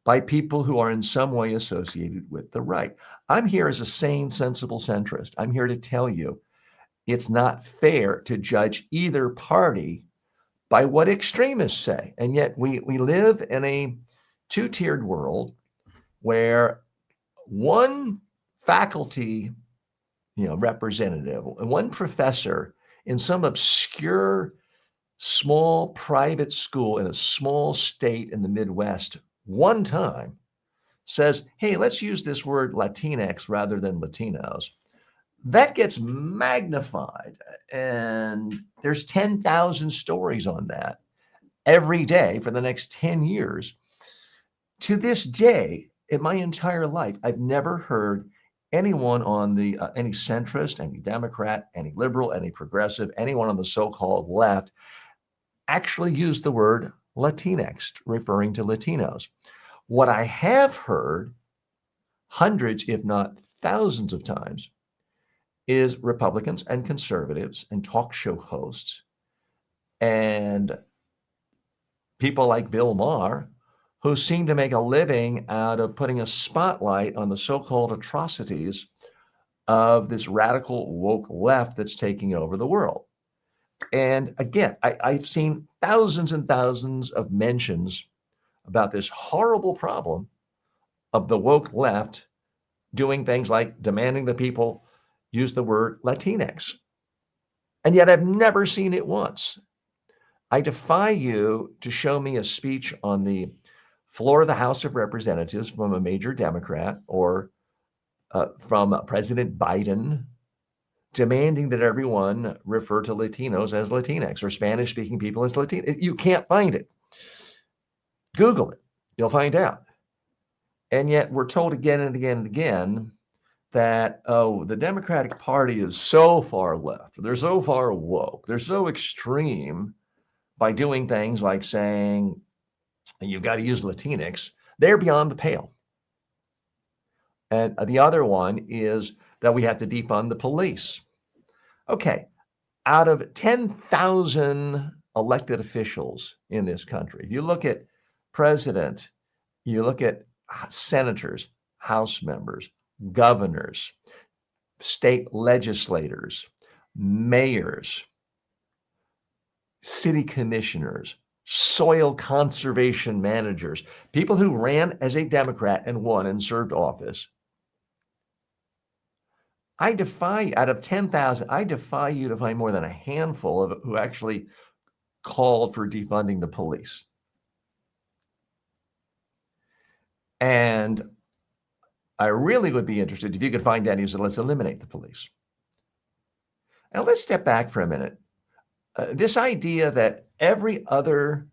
by people who are in some way associated with the right. I'm here as a sane, sensible centrist. I'm here to tell you it's not fair to judge either party by what extremists say. And yet we live in a two-tiered world where one faculty, representative, and one professor in some obscure, small private school in a small state in the Midwest one time says, hey, let's use this word Latinx rather than Latinos. That gets magnified, and there's 10,000 stories on that every day for the next 10 years. To this day, in my entire life, I've never heard anyone on the any centrist, any Democrat, any liberal, any progressive, anyone on the so-called left actually use the word Latinx, referring to Latinos. What I have heard hundreds, if not thousands of times, is Republicans and conservatives and talk show hosts and people like Bill Maher, who seem to make a living out of putting a spotlight on the so-called atrocities of this radical woke left that's taking over the world. And again, I've seen thousands and thousands of mentions about this horrible problem of the woke left doing things like demanding that people use the word Latinx. And yet I've never seen it once. I defy you to show me a speech on the floor of the House of Representatives from a major Democrat or from President Biden demanding that everyone refer to Latinos as Latinx or Spanish-speaking people as Latinx. You can't find it. Google it. You'll find out. And yet we're told again and again and again that, the Democratic Party is so far left. They're so far woke. They're so extreme by doing things like saying, you've got to use Latinx. They're beyond the pale. And the other one is that we have to defund the police. Okay, out of 10,000 elected officials in this country, if you look at president, you look at senators, House members, governors, state legislators, mayors, city commissioners, soil conservation managers, people who ran as a Democrat and won and served office. I defy, out of 10,000, I defy you to find more than a handful of who actually called for defunding the police. And I really would be interested if you could find any who said, let's eliminate the police. Now let's step back for a minute. This idea that every other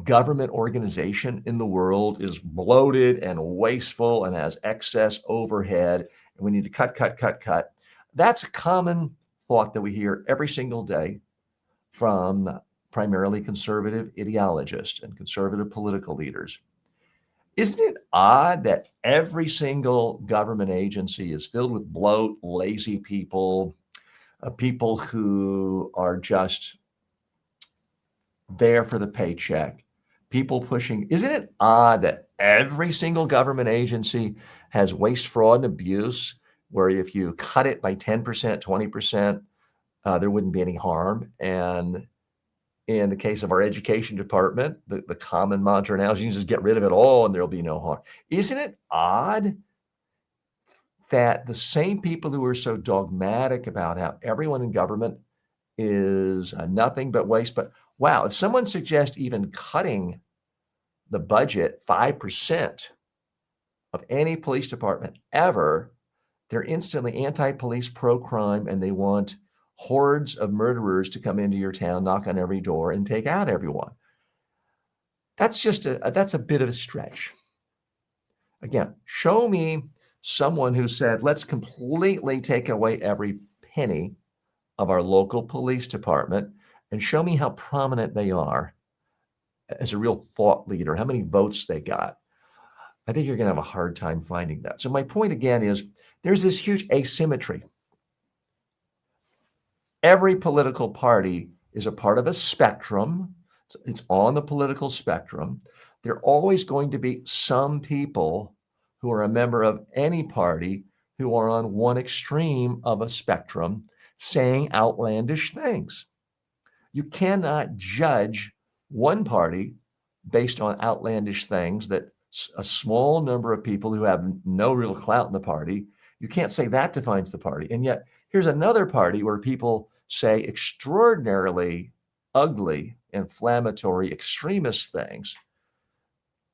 government organization in the world is bloated and wasteful and has excess overhead, and we need to cut. That's a common thought that we hear every single day from primarily conservative ideologists and conservative political leaders. Isn't it odd that every single government agency is filled with bloat, lazy people, people who are just there for the paycheck, people pushing? Isn't it odd that every single government agency has waste, fraud, and abuse, where if you cut it by 10%, 20%, there wouldn't be any harm? And in the case of our education department, the common mantra now is you just get rid of it all and there'll be no harm. Isn't it odd that the same people who are so dogmatic about how everyone in government is nothing but waste, but wow, if someone suggests even cutting the budget 5% of any police department ever, they're instantly anti-police, pro-crime, and they want hordes of murderers to come into your town, knock on every door, and take out everyone. That's a bit of a stretch. Again, show me someone who said, let's completely take away every penny of our local police department, and show me how prominent they are as a real thought leader, how many votes they got. I think you're going to have a hard time finding that. So my point again is there's this huge asymmetry. Every political party is a part of a spectrum. It's on the political spectrum. There are always going to be some people who are a member of any party who are on one extreme of a spectrum saying outlandish things. You cannot judge one party based on outlandish things that a small number of people who have no real clout in the party, you can't say that defines the party. And yet here's another party where people say extraordinarily ugly, inflammatory, extremist things,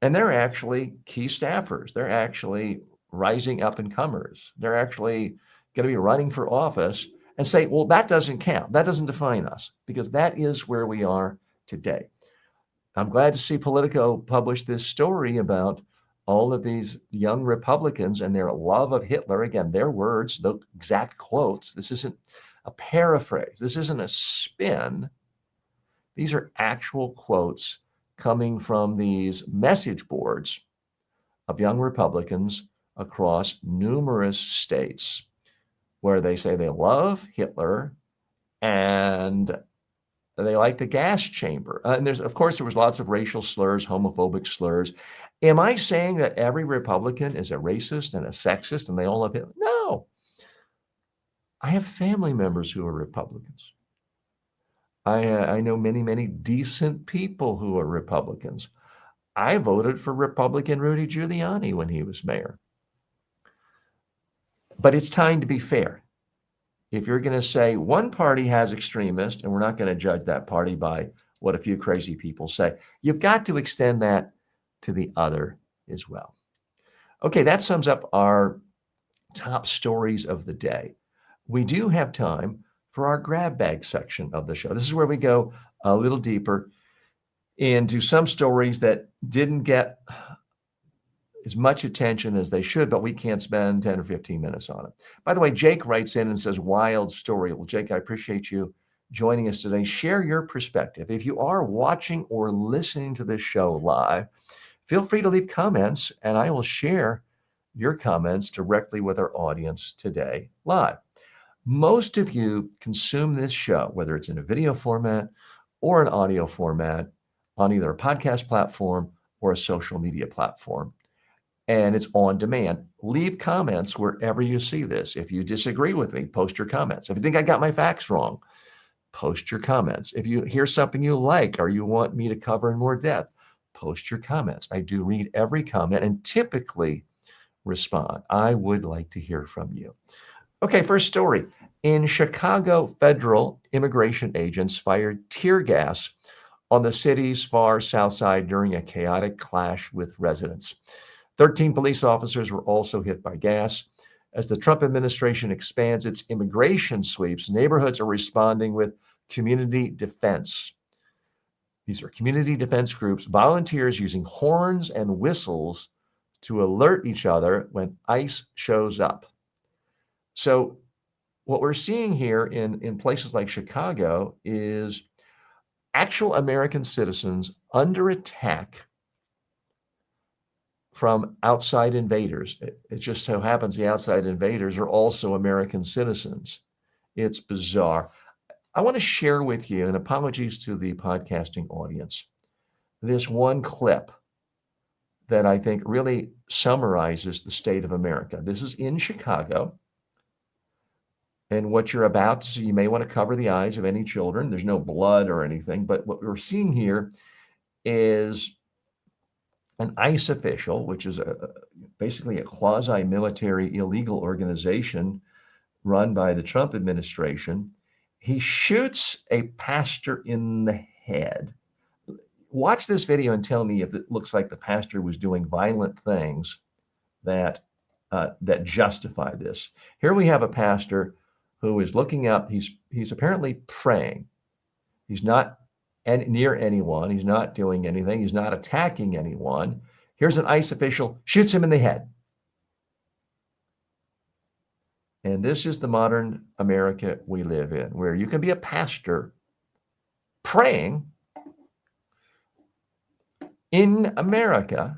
and they're actually key staffers. They're actually rising up and comers. They're actually going to be running for office, and say, well, that doesn't count. That doesn't define us, because that is where we are today. I'm glad to see Politico publish this story about all of these young Republicans and their love of Hitler. Again, their words, the exact quotes. This isn't a paraphrase. This isn't a spin. These are actual quotes coming from these message boards of young Republicans across numerous states, where they say they love Hitler and they like the gas chamber. And of course, there was lots of racial slurs, homophobic slurs. Am I saying that every Republican is a racist and a sexist and they all love Hitler? No. I have family members who are Republicans. I know many, many decent people who are Republicans. I voted for Republican Rudy Giuliani when he was mayor. But it's time to be fair. If you're going to say one party has extremists and we're not going to judge that party by what a few crazy people say, you've got to extend that to the other as well. Okay, that sums up our top stories of the day. We do have time for our grab bag section of the show. This is where we go a little deeper into some stories that didn't get as much attention as they should, but we can't spend 10 or 15 minutes on it. By the way, Jake writes in and says, wild story. Well, Jake, I appreciate you joining us today. Share your perspective. If you are watching or listening to this show live, feel free to leave comments and I will share your comments directly with our audience today live. Most of you consume this show, whether it's in a video format or an audio format, on either a podcast platform or a social media platform. And it's on demand. Leave comments wherever you see this. If you disagree with me, post your comments. If you think I got my facts wrong, post your comments. If you hear something you like or you want me to cover in more depth, post your comments. I do read every comment and typically respond. I would like to hear from you. Okay, first story. In Chicago, federal immigration agents fired tear gas on the city's far south side during a chaotic clash with residents. 13 police officers were also hit by gas. As the Trump administration expands its immigration sweeps, neighborhoods are responding with community defense. These are community defense groups, volunteers using horns and whistles to alert each other when ICE shows up. So what we're seeing here in places like Chicago is actual American citizens under attack from outside invaders. It just so happens the outside invaders are also American citizens. It's bizarre. I want to share with you, and apologies to the podcasting audience, this one clip that I think really summarizes the state of America. This is in Chicago. And what you're about to see, you may want to cover the eyes of any children. There's no blood or anything, but what we're seeing here is an ICE official, which is basically a quasi-military illegal organization run by the Trump administration. He shoots a pastor in the head. Watch this video and tell me if it looks like the pastor was doing violent things that justify this. Here we have a pastor who is looking up. He's apparently praying. He's not near anyone. He's not doing anything. He's not attacking anyone. Here's an ICE official, shoots him in the head. And this is the modern America we live in, where you can be a pastor praying in America,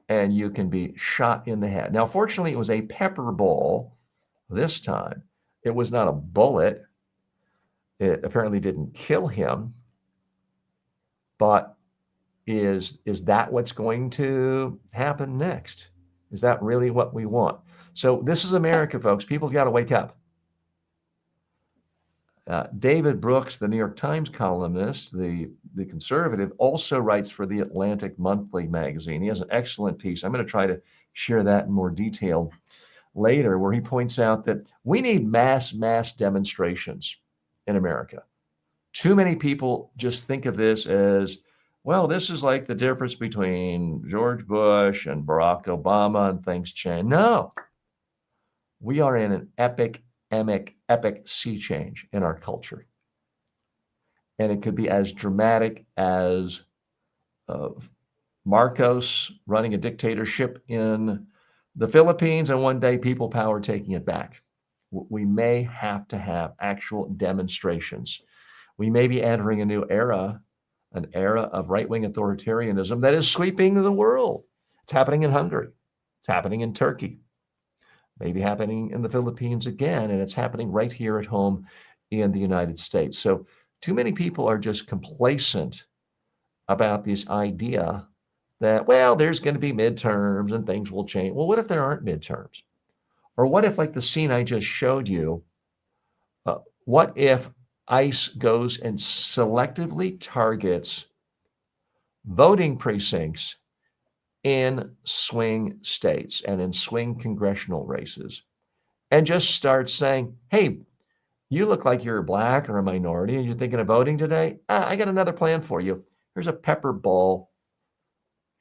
and you can be shot in the head. Now, fortunately, it was a pepper ball this time. It was not a bullet. It apparently didn't kill him. But is that what's going to happen next? Is that really what we want? So this is America, folks. People got to wake up. David Brooks, the New York Times columnist, the conservative, also writes for the Atlantic Monthly magazine. He has an excellent piece. I'm going to try to share that in more detail later, where he points out that we need mass demonstrations in America. Too many people just think of this as, well, this is like the difference between George Bush and Barack Obama and things change. No, we are in an epic sea change in our culture. And it could be as dramatic as Marcos running a dictatorship in the Philippines and one day people power taking it back. We may have to have actual demonstrations. We may be entering a new era, an era of right-wing authoritarianism that is sweeping the world. It's happening in Hungary. It's happening in Turkey. Maybe happening in the Philippines again, and it's happening right here at home in the United States. So too many people are just complacent about this idea that, well, there's going to be midterms and things will change. Well, what if there aren't midterms? Or what if, like the scene I just showed you, what if ICE goes and selectively targets voting precincts in swing states and in swing congressional races and just starts saying, hey, you look like you're black or a minority and you're thinking of voting today? I got another plan for you. Here's a pepper ball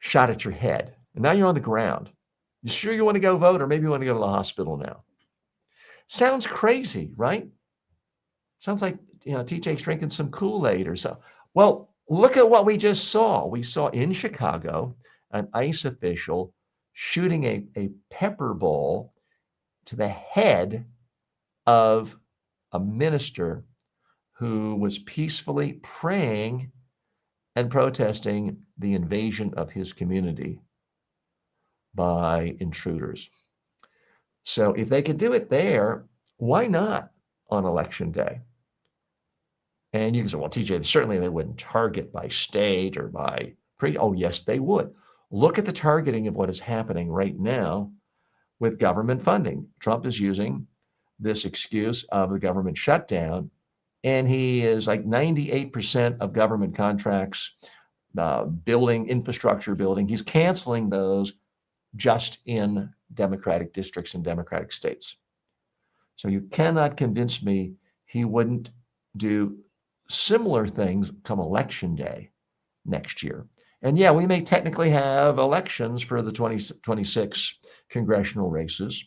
shot at your head. And now you're on the ground. You sure you want to go vote, or maybe you want to go to the hospital now? Sounds crazy, right? Sounds like, TJ's drinking some Kool-Aid or so. Well, look at what we just saw. We saw in Chicago an ICE official shooting a pepper ball to the head of a minister who was peacefully praying and protesting the invasion of his community by intruders. So if they could do it there, why not on election day? And you can say, well, TJ, certainly they wouldn't target by state or by oh, yes, they would. Look at the targeting of what is happening right now with government funding. Trump is using this excuse of the government shutdown, and he is like 98% of government contracts, building, infrastructure building. He's canceling those just in Democratic districts and Democratic states. So you cannot convince me he wouldn't do similar things come election day next year. And yeah, we may technically have elections for the 2026 congressional races,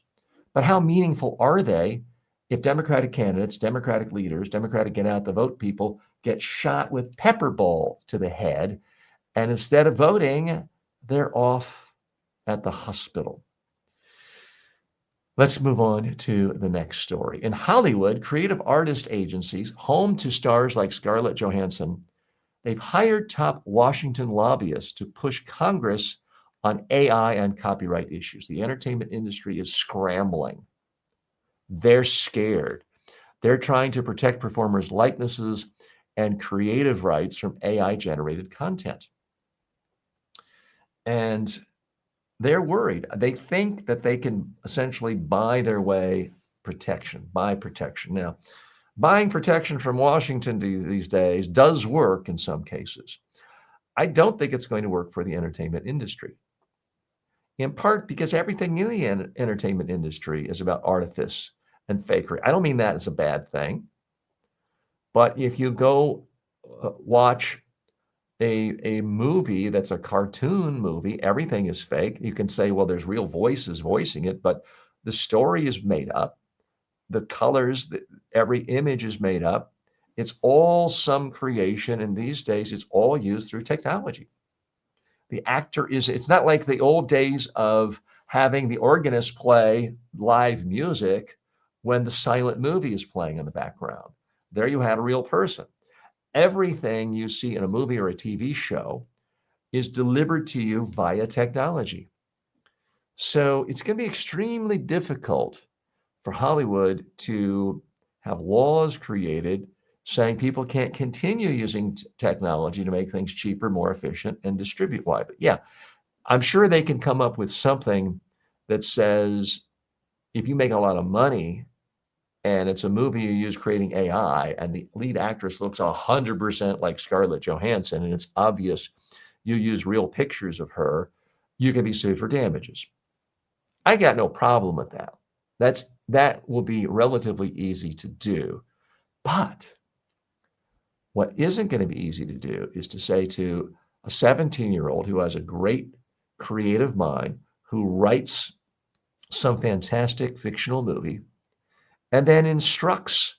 but how meaningful are they if Democratic candidates, Democratic leaders, Democratic get out the vote people get shot with pepper ball to the head, and instead of voting, they're off at the hospital? Let's move on to the next story. In Hollywood, creative artist agencies, home to stars like Scarlett Johansson, they've hired top Washington lobbyists to push Congress on AI and copyright issues. The entertainment industry is scrambling. They're scared. They're trying to protect performers' likenesses and creative rights from AI-generated content. And they're worried. They think that they can essentially buy their way buy protection. Now, buying protection from Washington these days does work in some cases. I don't think it's going to work for the entertainment industry, in part because everything in the entertainment industry is about artifice and fakery. I don't mean that as a bad thing, but if you go watch a movie that's a cartoon movie, everything is fake. You can say, well, there's real voices voicing it, but the story is made up. The colors, every image is made up. It's all some creation, and these days it's all used through technology. The actor it's not like the old days of having the organist play live music when the silent movie is playing in the background. There you had a real person. Everything you see in a movie or a TV show is delivered to you via technology. So it's going to be extremely difficult for Hollywood to have laws created saying people can't continue using technology to make things cheaper, more efficient, and distribute widely. Yeah, I'm sure they can come up with something that says if you make a lot of money and it's a movie you use creating AI and the lead actress looks 100% like Scarlett Johansson and it's obvious you use real pictures of her, you can be sued for damages. I got no problem with that. That will be relatively easy to do. But what isn't going to be easy to do is to say to a 17-year-old who has a great creative mind, who writes some fantastic fictional movie, and then instructs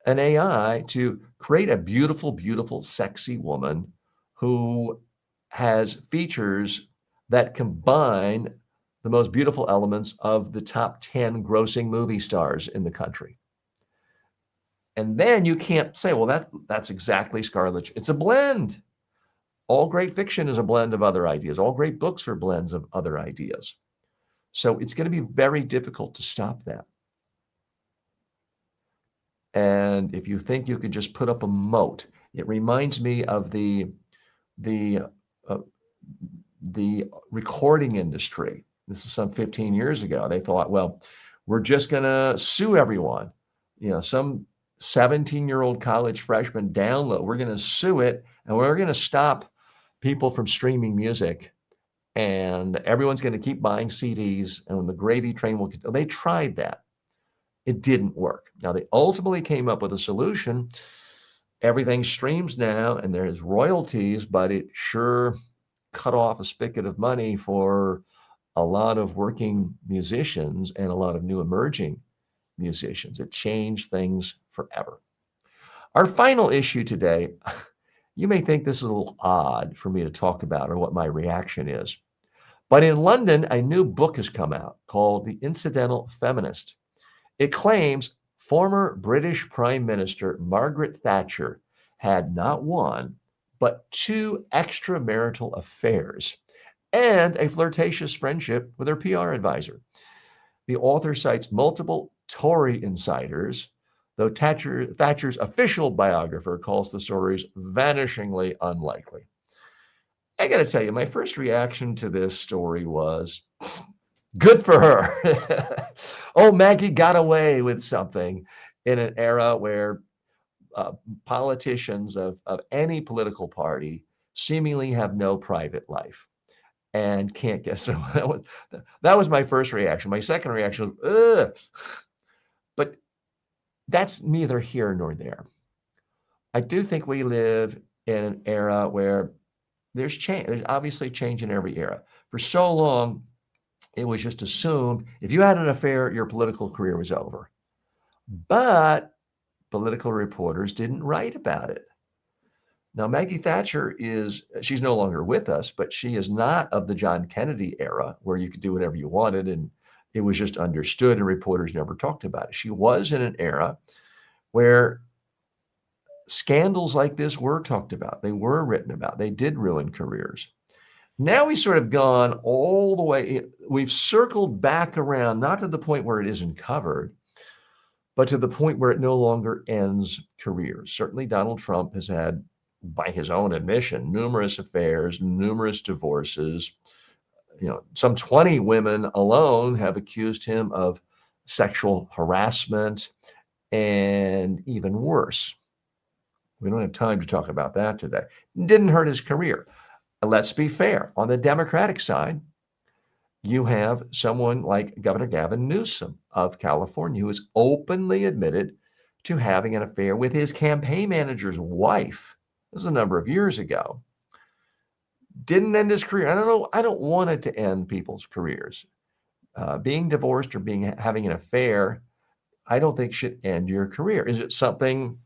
an AI to create a beautiful, beautiful, sexy woman who has features that combine the most beautiful elements of the top 10 grossing movie stars in the country. And then you can't say, well, that's exactly Scarlett. It's a blend. All great fiction is a blend of other ideas. All great books are blends of other ideas. So it's going to be very difficult to stop that. And if you think you could just put up a moat, it reminds me of the recording industry. This is some 15 years ago. They thought, well, we're just going to sue everyone. Some 17-year-old college freshman download. We're going to sue it, and we're going to stop people from streaming music, and everyone's going to keep buying CDs, and when the gravy train will. They tried that. It didn't work. Now, they ultimately came up with a solution. Everything streams now, and there's royalties, but it sure cut off a spigot of money for a lot of working musicians and a lot of new emerging musicians. It changed things forever. Our final issue today, you may think this is a little odd for me to talk about or what my reaction is, but in London, a new book has come out called The Incidental Feminist. It claims former British Prime Minister Margaret Thatcher had not one, but 2 extramarital affairs and a flirtatious friendship with her PR advisor. The author cites multiple Tory insiders, though Thatcher's official biographer calls the stories vanishingly unlikely. I got to tell you, my first reaction to this story was, good for her. Oh, Maggie got away with something in an era where politicians of any political party seemingly have no private life and can't get. So that was my first reaction. My second reaction was, ugh. But that's neither here nor there. I do think we live in an era where there's change. There's obviously change in every era. For so long, it was just assumed if you had an affair, your political career was over. But political reporters didn't write about it. Now, Maggie Thatcher she's no longer with us, but she is not of the John Kennedy era where you could do whatever you wanted and it was just understood and reporters never talked about it. She was in an era where scandals like this were talked about. They were written about. They did ruin careers. Now we've sort of gone all the way, we've circled back around, not to the point where it isn't covered, but to the point where it no longer ends careers. Certainly Donald Trump has had, by his own admission, numerous affairs, numerous divorces. Some 20 women alone have accused him of sexual harassment and even worse. We don't have time to talk about that today. Didn't hurt his career. Let's be fair. On the Democratic side, you have someone like Governor Gavin Newsom of California, who has openly admitted to having an affair with his campaign manager's wife. This was a number of years ago. Didn't end his career. I don't know. I don't want it to end people's careers. Being divorced or having an affair, I don't think should end your career. Is it something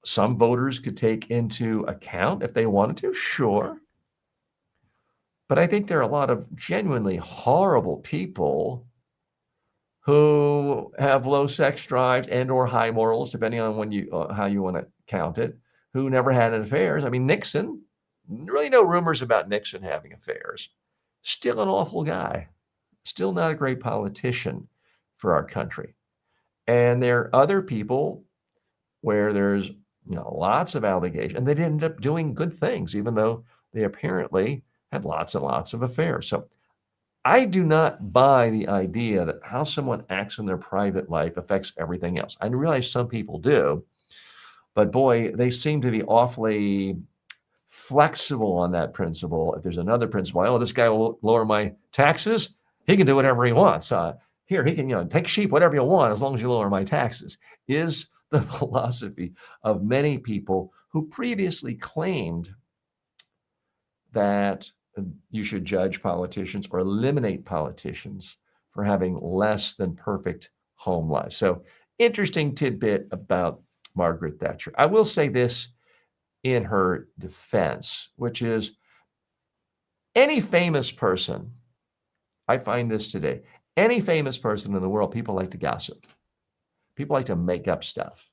some voters could take into account if they wanted to? Sure. But I think there are a lot of genuinely horrible people who have low sex drives and or high morals, depending on how you want to count it, who never had affairs. I mean, Nixon, really no rumors about Nixon having affairs. Still an awful guy. Still not a great politician for our country. And there are other people where there's lots of allegations, and they did end up doing good things, even though they apparently had lots and lots of affairs. So I do not buy the idea that how someone acts in their private life affects everything else. I realize some people do, but boy, they seem to be awfully flexible on that principle. If there's another principle, this guy will lower my taxes, he can do whatever he wants. Here, he can take sheep, whatever you want, as long as you lower my taxes, is the philosophy of many people who previously claimed that you should judge politicians or eliminate politicians for having less than perfect home lives. So interesting tidbit about Margaret Thatcher. I will say this in her defense, which is any famous person, I find this today, any famous person in the world, people like to gossip. People like to make up stuff.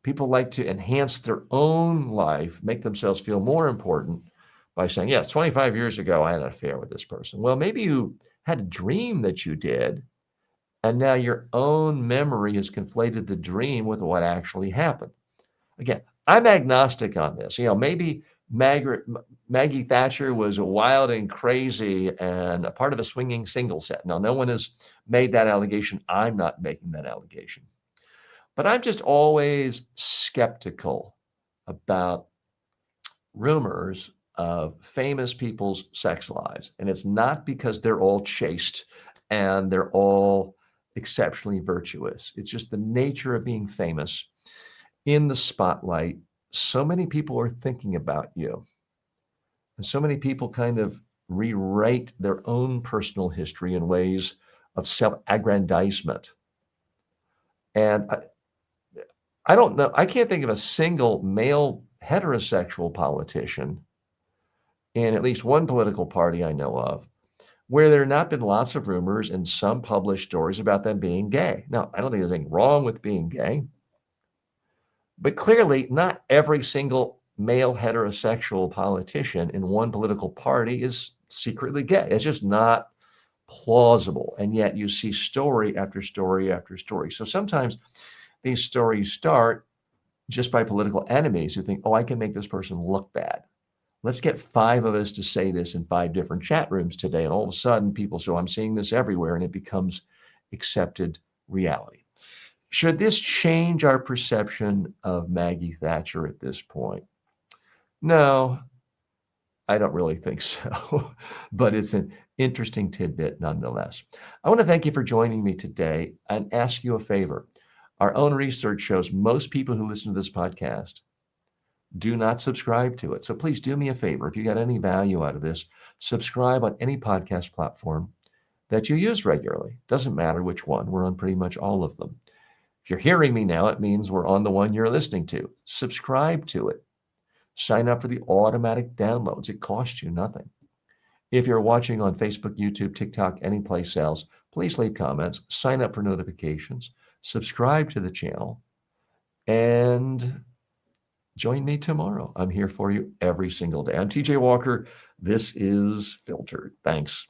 People like to enhance their own life, make themselves feel more important by saying, yes, 25 years ago, I had an affair with this person. Well, maybe you had a dream that you did, and now your own memory has conflated the dream with what actually happened. Again, I'm agnostic on this. Maybe Maggie Thatcher was wild and crazy and a part of a swinging single set. Now, no one has made that allegation. I'm not making that allegation. But I'm just always skeptical about rumors of famous people's sex lives. And it's not because they're all chaste and they're all exceptionally virtuous. It's just the nature of being famous in the spotlight. So many people are thinking about you. And so many people kind of rewrite their own personal history in ways of self-aggrandizement. And I don't know, I can't think of a single male heterosexual politician in at least one political party I know of where there have not been lots of rumors and some published stories about them being gay. Now, I don't think there's anything wrong with being gay, but clearly not every single male heterosexual politician in one political party is secretly gay. It's just not plausible. And yet you see story after story after story. So sometimes these stories start just by political enemies who think, I can make this person look bad. Let's get 5 of us to say this in 5 different chat rooms today. And all of a sudden people say, I'm seeing this everywhere, and it becomes accepted reality. Should this change our perception of Maggie Thatcher at this point? No, I don't really think so, but it's an interesting tidbit nonetheless. I want to thank you for joining me today and ask you a favor. Our own research shows most people who listen to this podcast do not subscribe to it. So please do me a favor. If you got any value out of this, subscribe on any podcast platform that you use regularly. Doesn't matter which one. We're on pretty much all of them. If you're hearing me now, it means we're on the one you're listening to. Subscribe to it. Sign up for the automatic downloads. It costs you nothing. If you're watching on Facebook, YouTube, TikTok, any place else, please leave comments, sign up for notifications, subscribe to the channel, and Join me tomorrow. I'm here for you every single day. I'm TJ Walker. This is Filtered. Thanks.